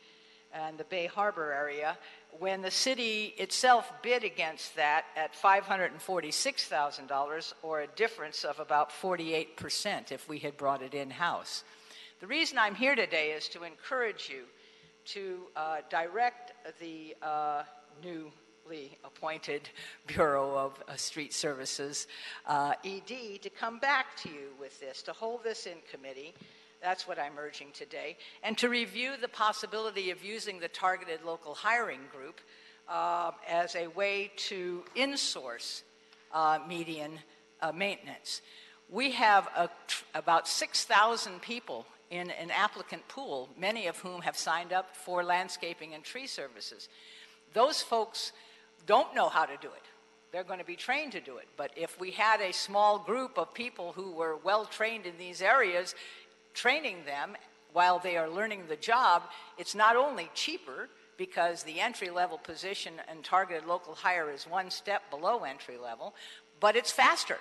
and the Bay Harbor area, when the city itself bid against that at $546,000, or a difference of about 48% if we had brought it in-house. The reason I'm here today is to encourage you to direct the newly appointed Bureau of Street Services, ED, to come back to you with this, to hold this in committee. That's what I'm urging today. And to review the possibility of using the Targeted Local Hiring Group as a way to insource median maintenance. We have about 6,000 people in an applicant pool, many of whom have signed up for landscaping and tree services. Those folks don't know how to do it. They're going to be trained to do it. But if we had a small group of people who were well trained in these areas, training them while they are learning the job, it's not only cheaper because the entry-level position in targeted local hire is one step below entry-level, but it's faster.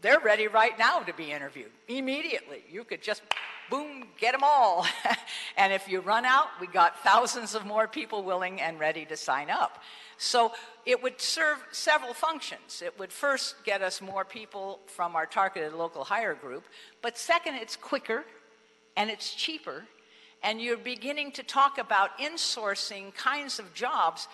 They're ready right now to be interviewed immediately. You could just, boom, get them all. And if you run out, we got thousands of more people willing and ready to sign up. So it would serve several functions. It would first get us more people from our targeted local hire group, but second, it's quicker and it's cheaper, and you're beginning to talk about insourcing kinds of jobs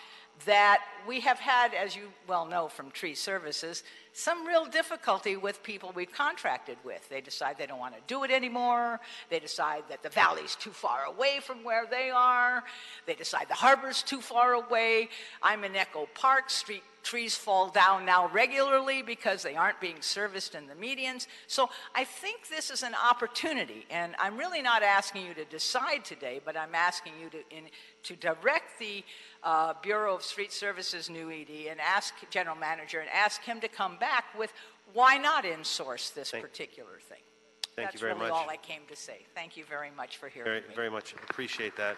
that we have had, as you well know from tree services, some real difficulty with people we've contracted with. They decide they don't want to do it anymore. They decide that the valley's too far away from where they are. They decide the harbor's too far away. I'm in Echo Park. Street trees fall down now regularly because they aren't being serviced in the medians. So I think this is an opportunity, and I'm really not asking you to decide today, but I'm asking you to direct the Bureau of Street Services new ED and ask General Manager and ask him to come back with why not insource this particular thing. Thank you very much. That's really all I came to say. Thank you very much for hearing me. Very much appreciate that.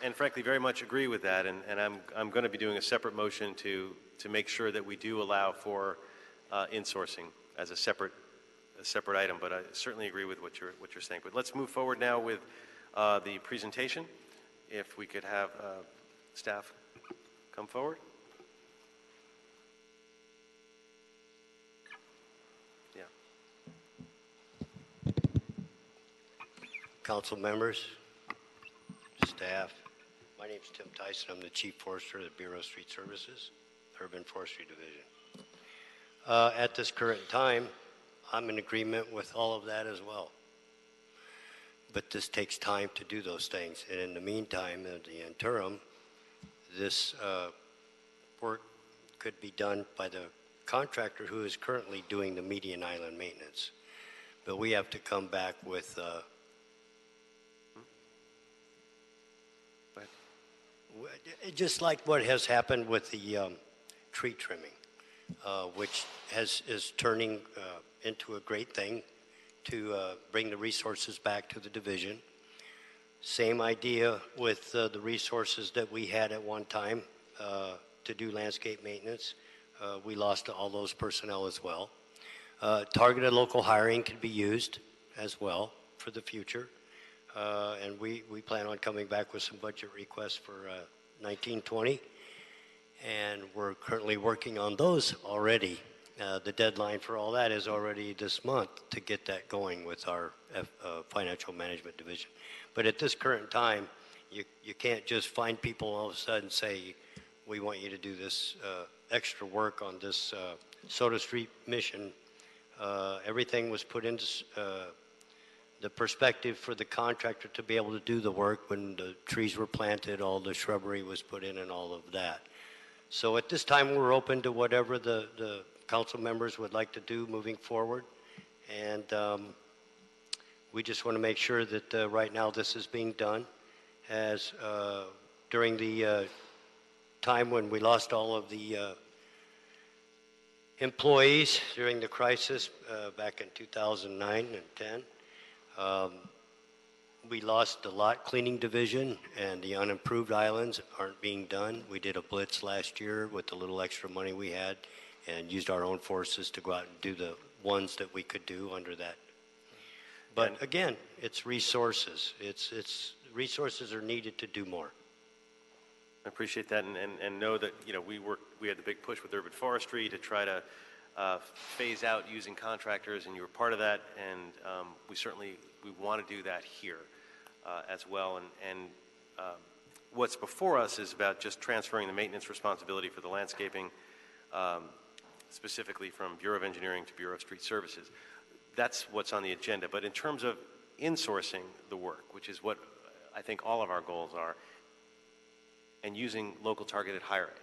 And frankly, very much agree with that. And I'm going to be doing a separate motion to make sure that we do allow for insourcing as a separate item. But I certainly agree with what you're saying. But let's move forward now with the presentation. If we could have staff come forward. Yeah. Council members, staff, My name's Tim Tyson. I'm the Chief Forester of the Bureau of Street Services, Urban Forestry Division. At this current time, I'm in agreement with all of that as well. But this takes time to do those things. And in the meantime, in the interim, this work could be done by the contractor who is currently doing the median island maintenance. But we have to come back with just like what has happened with the tree trimming, which is turning into a great thing to bring the resources back to the division. Same idea with the resources that we had at one time to do landscape maintenance. We lost all those personnel as well. Targeted local hiring can be used as well for the future. And we plan on coming back with some budget requests for 1920. And we're currently working on those already. The deadline for all that is already this month to get that going with our financial management division. But at this current time, you can't just find people all of a sudden say, we want you to do this extra work on this Soda Street mission. Everything was put into the perspective for the contractor to be able to do the work when the trees were planted, all the shrubbery was put in and all of that. So at this time, we're open to whatever the council members would like to do moving forward. And we just want to make sure that right now this is being done as during the time when we lost all of the employees during the crisis back in 2009 and 10. We lost the lot cleaning division, and the unimproved islands aren't being done. We did a blitz last year with the little extra money we had and used our own forces to go out and do the ones that we could do under that. But again, it's resources. It's resources are needed to do more. I appreciate that, and know that we had the big push with urban forestry to try to phase out using contractors, and you were part of that, and we want to do that here as well. And what's before us is about just transferring the maintenance responsibility for the landscaping, specifically from Bureau of Engineering to Bureau of Street Services. That's what's on the agenda. But in terms of insourcing the work, which is what I think all of our goals are, and using local targeted hiring,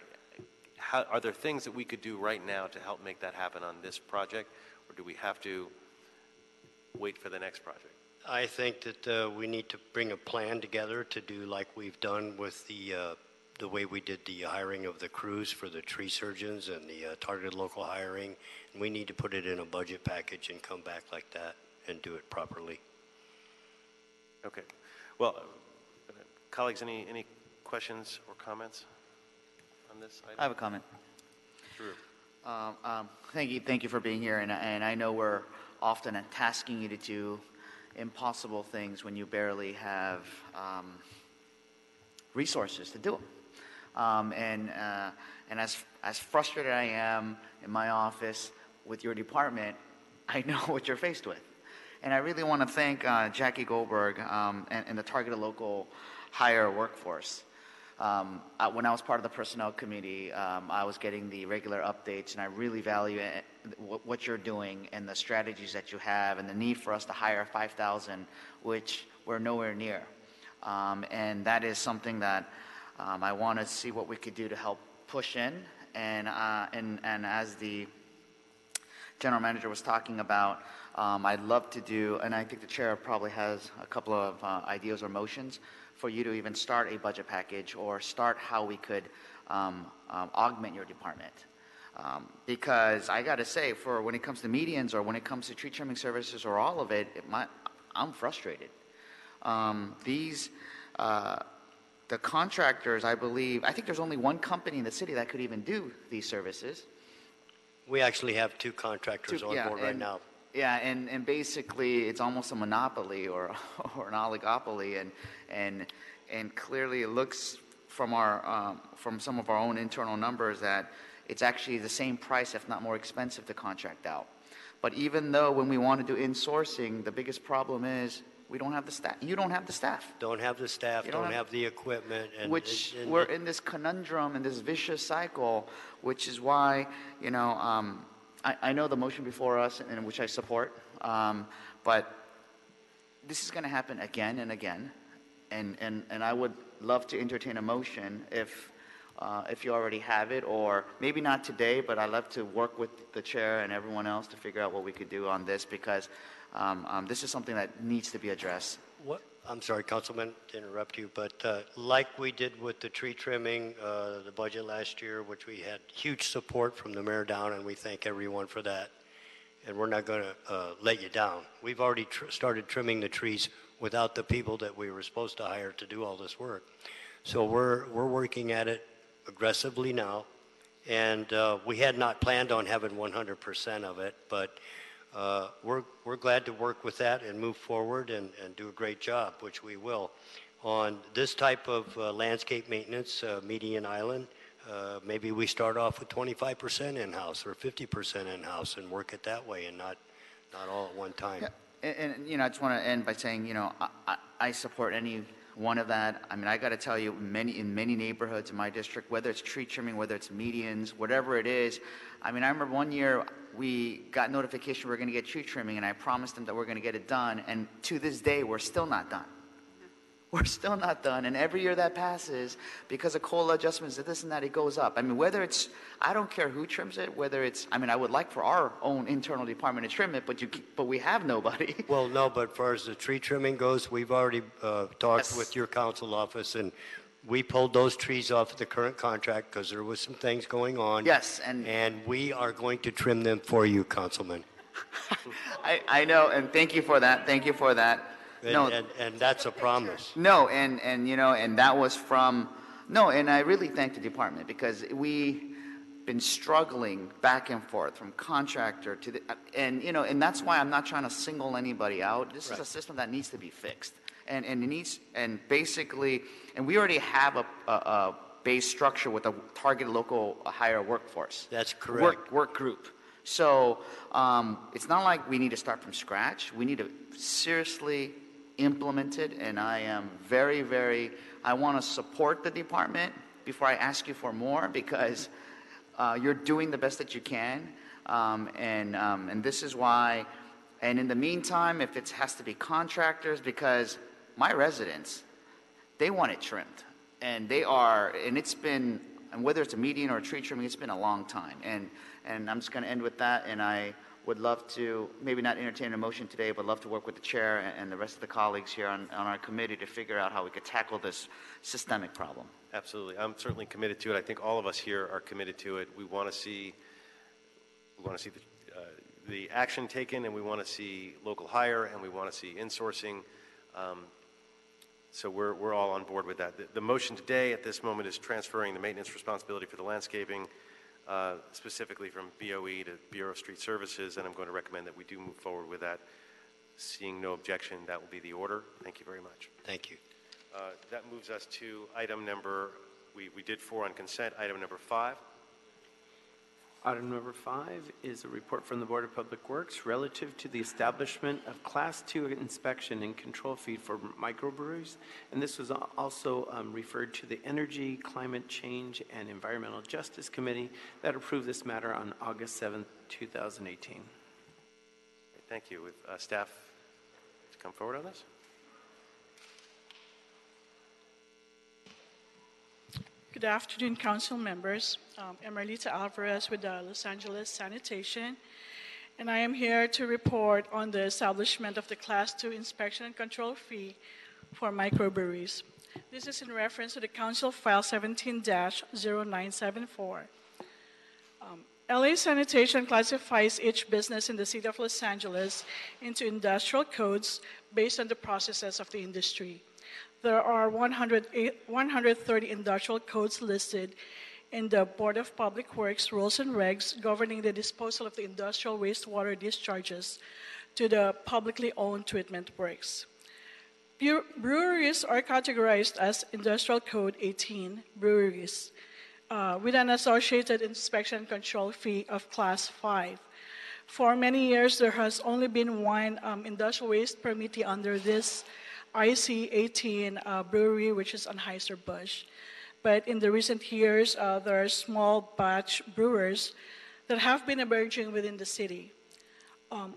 are there things that we could do right now to help make that happen on this project, or do we have to wait for the next project? I think that we need to bring a plan together to do like we've done with the way we did the hiring of the crews for the tree surgeons and the targeted local hiring. And we need to put it in a budget package and come back like that and do it properly. Okay. Well, colleagues, any questions or comments on this item? I have a comment. Drew. Thank you for being here, and I know we're often tasking you to do impossible things when you barely have resources to do them. And as frustrated I am in my office with your department, I know what you're faced with. And I really want to thank Jackie Goldberg and the targeted local hire workforce. When I was part of the personnel committee, I was getting the regular updates, and I really value what you're doing and the strategies that you have and the need for us to hire 5,000, which we're nowhere near. And that is something that I want to see what we could do to help push in. And as the general manager was talking about, I'd love to do, and I think the chair probably has a couple of ideas or motions for you to even start a budget package or start how we could augment your department. Because I got to say, for when it comes to medians or when it comes to tree trimming services or all of it, I'm frustrated. The contractors, I think there's only one company in the city that could even do these services. We actually have two contractors on board right now. Yeah, and basically it's almost a monopoly or an oligopoly, and clearly it looks from some of our own internal numbers that it's actually the same price, if not more expensive, to contract out. But even though when we want to do insourcing, the biggest problem is We don't have the staff. You don't have the staff. Don't have the staff, don't have the equipment. And Which and- we're in this conundrum and this vicious cycle, which is why, I know the motion before us, and which I support, but this is going to happen again and again, and I would love to entertain a motion if you already have it, or maybe not today, but I'd love to work with the chair and everyone else to figure out what we could do on this, because this is something that needs to be addressed. What? I'm sorry, Councilman, to interrupt you, but like we did with the tree trimming, the budget last year, which we had huge support from the mayor down, and we thank everyone for that. And we're not going to let you down. We've already started trimming the trees without the people that we were supposed to hire to do all this work. So we're working at it aggressively now, and we had not planned on having 100% of it, but we're glad to work with that and move forward and do a great job, which we will. On this type of landscape maintenance, Median Island, maybe we start off with 25% in-house or 50% in-house and work it that way, and not all at one time. Yeah. And I just want to end by saying, I support any one of that. I mean, I got to tell you, in many neighborhoods in my district, whether it's tree trimming, whether it's medians, whatever it is. I mean, I remember one year we got notification we were going to get tree trimming, and I promised them that we're going to get it done. And to this day, we're still not done. We're still not done. And every year that passes, because of COLA adjustments, this and that, it goes up. I mean, whether it's, I don't care who trims it, whether it's, I mean, I would like for our own internal department to trim it, but we have nobody. Well, no, but as far as the tree trimming goes, we've already talked with your council office, and we pulled those trees off the current contract because there was some things going on. Yes, and we are going to trim them for you, Councilman. I know, and thank you for that. Thank you for that. And that's a promise. No, and that was from, and I really thank the department, because we've been struggling back and forth from contractor to and that's why I'm not trying to single anybody out. This is a system that needs to be fixed, and it needs, and basically, and we already have a base structure with a targeted local hire workforce. That's correct. Work group. So it's not like we need to start from scratch. We need to seriously implement it, and I am I want to support the department before I ask you for more, because you're doing the best that you can, and this is why. And in the meantime, if it has to be contractors, because my residents, they want it trimmed, and it's been, and whether it's a median or a tree trimming, it's been a long time, and I'm just going to end with that, and I would love to, maybe not entertain a motion today, but love to work with the chair and the rest of the colleagues here on our committee to figure out how we could tackle this systemic problem. Absolutely. I'm certainly committed to it. I think all of us here are committed to it. We want to see the action taken, and we want to see local hire, and we want to see insourcing. So we're all on board with that. The motion today at this moment is transferring the maintenance responsibility for the landscaping specifically from BOE to Bureau of Street Services, and I'm going to recommend that we do move forward with that. Seeing no objection, that will be the order. Thank you very much. Thank you. That moves us to item number, we did 4 on consent, item number 5. Item number 5 is a report from the Board of Public Works relative to the establishment of Class 2 inspection and control fee for microbreweries. And this was also referred to the Energy, Climate Change, and Environmental Justice Committee that approved this matter on August 7th, 2018. Thank you. With staff to come forward on this. Good afternoon, council members. I'm Marlita Alvarez with the Los Angeles Sanitation, and I am here to report on the establishment of the Class 2 inspection and control fee for microbreweries. This is in reference to the Council File 17-0974. LA Sanitation classifies each business in the city of Los Angeles into industrial codes based on the processes of the industry. There are 130 industrial codes listed in the Board of Public Works Rules and Regs governing the disposal of the industrial wastewater discharges to the publicly owned treatment works. Breweries are categorized as Industrial Code 18 breweries with an associated inspection control fee of Class 5. For many years, there has only been one industrial waste permittee under this IC-18 brewery, which is Anheuser-Busch. But in the recent years, there are small batch brewers that have been emerging within the city.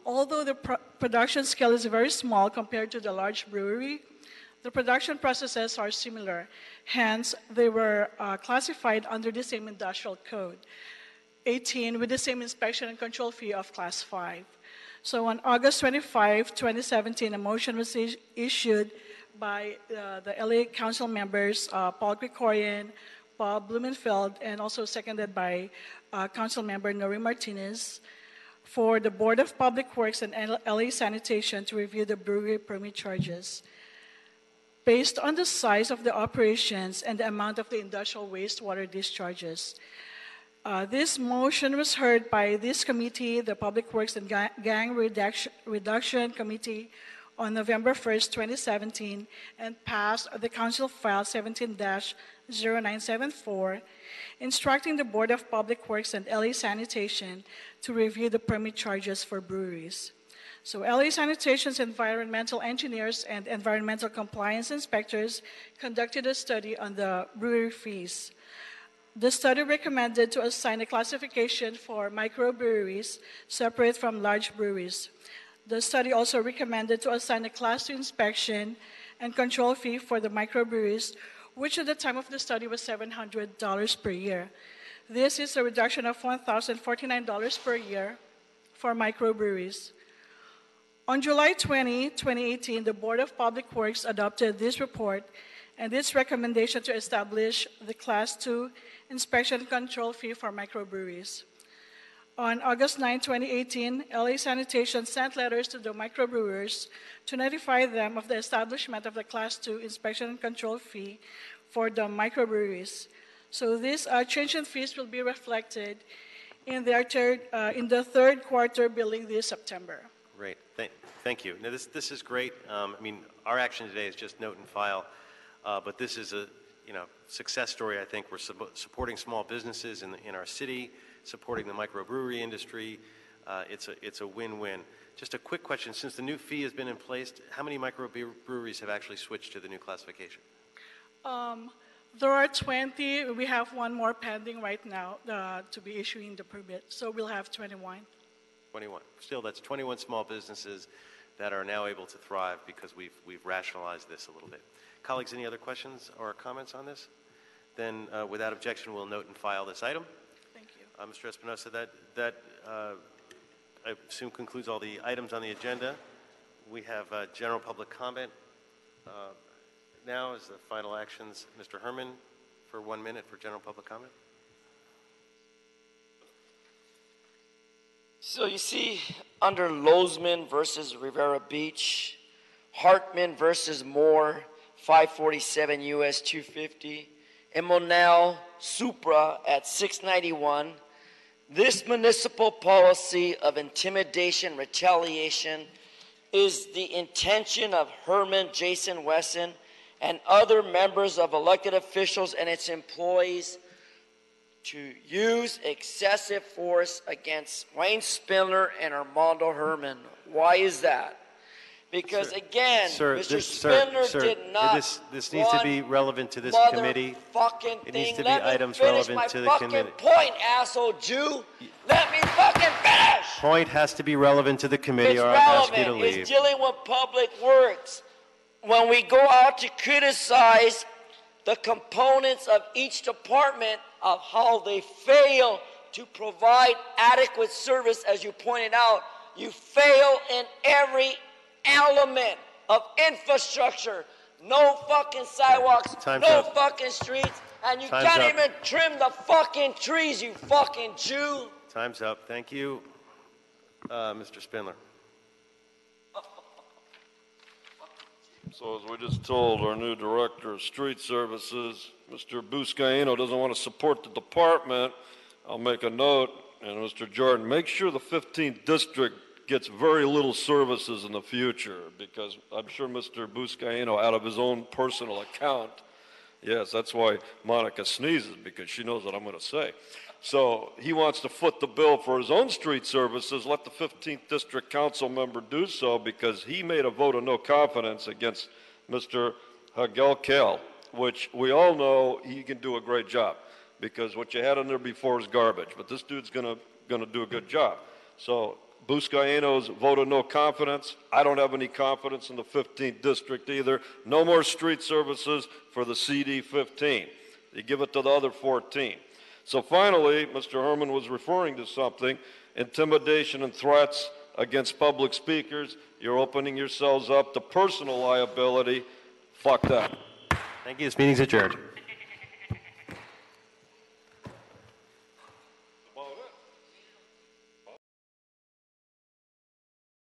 Although the production scale is very small compared to the large brewery, the production processes are similar. Hence, they were classified under the same industrial code, 18, with the same inspection and control fee of Class 5. So on August 25, 2017, a motion was issued by the LA Council members, Paul Krikorian, Paul Blumenfeld, and also seconded by Council member Nori Martinez, for the Board of Public Works and LA Sanitation to review the brewery permit charges. Based on the size of the operations and the amount of the industrial wastewater discharges, this motion was heard by this committee, the Public Works and Gang Reduction Committee, on November 1st, 2017, and passed the Council File 17-0974, instructing the Board of Public Works and LA Sanitation to review the permit charges for breweries. So LA Sanitation's environmental engineers and environmental compliance inspectors conducted a study on the brewery fees. The study recommended to assign a classification for microbreweries separate from large breweries. The study also recommended to assign a Class 2 inspection and control fee for the microbreweries, which at the time of the study was $700 per year. This is a reduction of $1,049 per year for microbreweries. On July 20, 2018, the Board of Public Works adopted this report and its recommendation to establish the Class 2 inspection and control fee for microbreweries. On August 9, 2018, LA Sanitation sent letters to the microbrewers to notify them of the establishment of the Class 2 inspection and control fee for the microbreweries. So these change in fees will be reflected in the third quarter billing this September. Great, thank you. Now this is great. I mean, our action today is just note and file, but this is a success story. I think we're supporting small businesses in our city, supporting the microbrewery industry. It's a win-win. Just a quick question: since the new fee has been in place, how many microbreweries have actually switched to the new classification? There are 20. We have one more pending right now to be issuing the permit, so we'll have 21. 21. Still, that's 21 small businesses that are now able to thrive because we've rationalized this a little bit. Colleagues, any other questions or comments on this? Then, without objection, we'll note and file this item. Thank you. Mr. Espinosa, that I assume concludes all the items on the agenda. We have general public comment. Now is the final actions. Mr. Herman, for 1 minute for general public comment. So you see, under Lozman versus Rivera Beach, Hartman versus Moore, 547 U.S. 250, and Monell Supra at 691, this municipal policy of intimidation, retaliation, is the intention of Herman Jason Wesson and other members of elected officials and its employees to use excessive force against Wayne Spindler and Armando Herman. Why is that? Because again, Mr. Spindler did not. This needs to be relevant to this committee. It needs to be items relevant to the committee. Point, asshole Jew. Let me fucking finish. Point has to be relevant to the committee, It's or relevant. I'll ask you to leave. It's dealing with public works. When we go out to criticize the components of each department of how they fail to provide adequate service, as you pointed out, you fail in every element of infrastructure. No fucking sidewalks, fucking streets, and you can't even trim the fucking trees, you fucking Jew. Time's up. Thank you, Mr. Spindler. So as we just told our new director of street services, Mr. Buscaino doesn't want to support the department. I'll make a note, and Mr. Jordan, make sure the 15th district gets very little services in the future, because I'm sure Mr. Buscaino, out of his own personal account, Yes, that's why Monica sneezes, because she knows what I'm going to say. So he wants to foot the bill for his own street services. Let the 15th District Council member do so, because he made a vote of no confidence against Mr. Hagel Kale, which we all know he can do a great job, because what you had in there before is garbage. But this dude's going to do a good job. So Buscaino's vote of no confidence. I don't have any confidence in the 15th District either. No more street services for the CD 15. You give it to the other 14. So finally, Mr. Herman was referring to something, intimidation and threats against public speakers. You're opening yourselves up to personal liability. Fuck that. Thank you. This meeting's adjourned.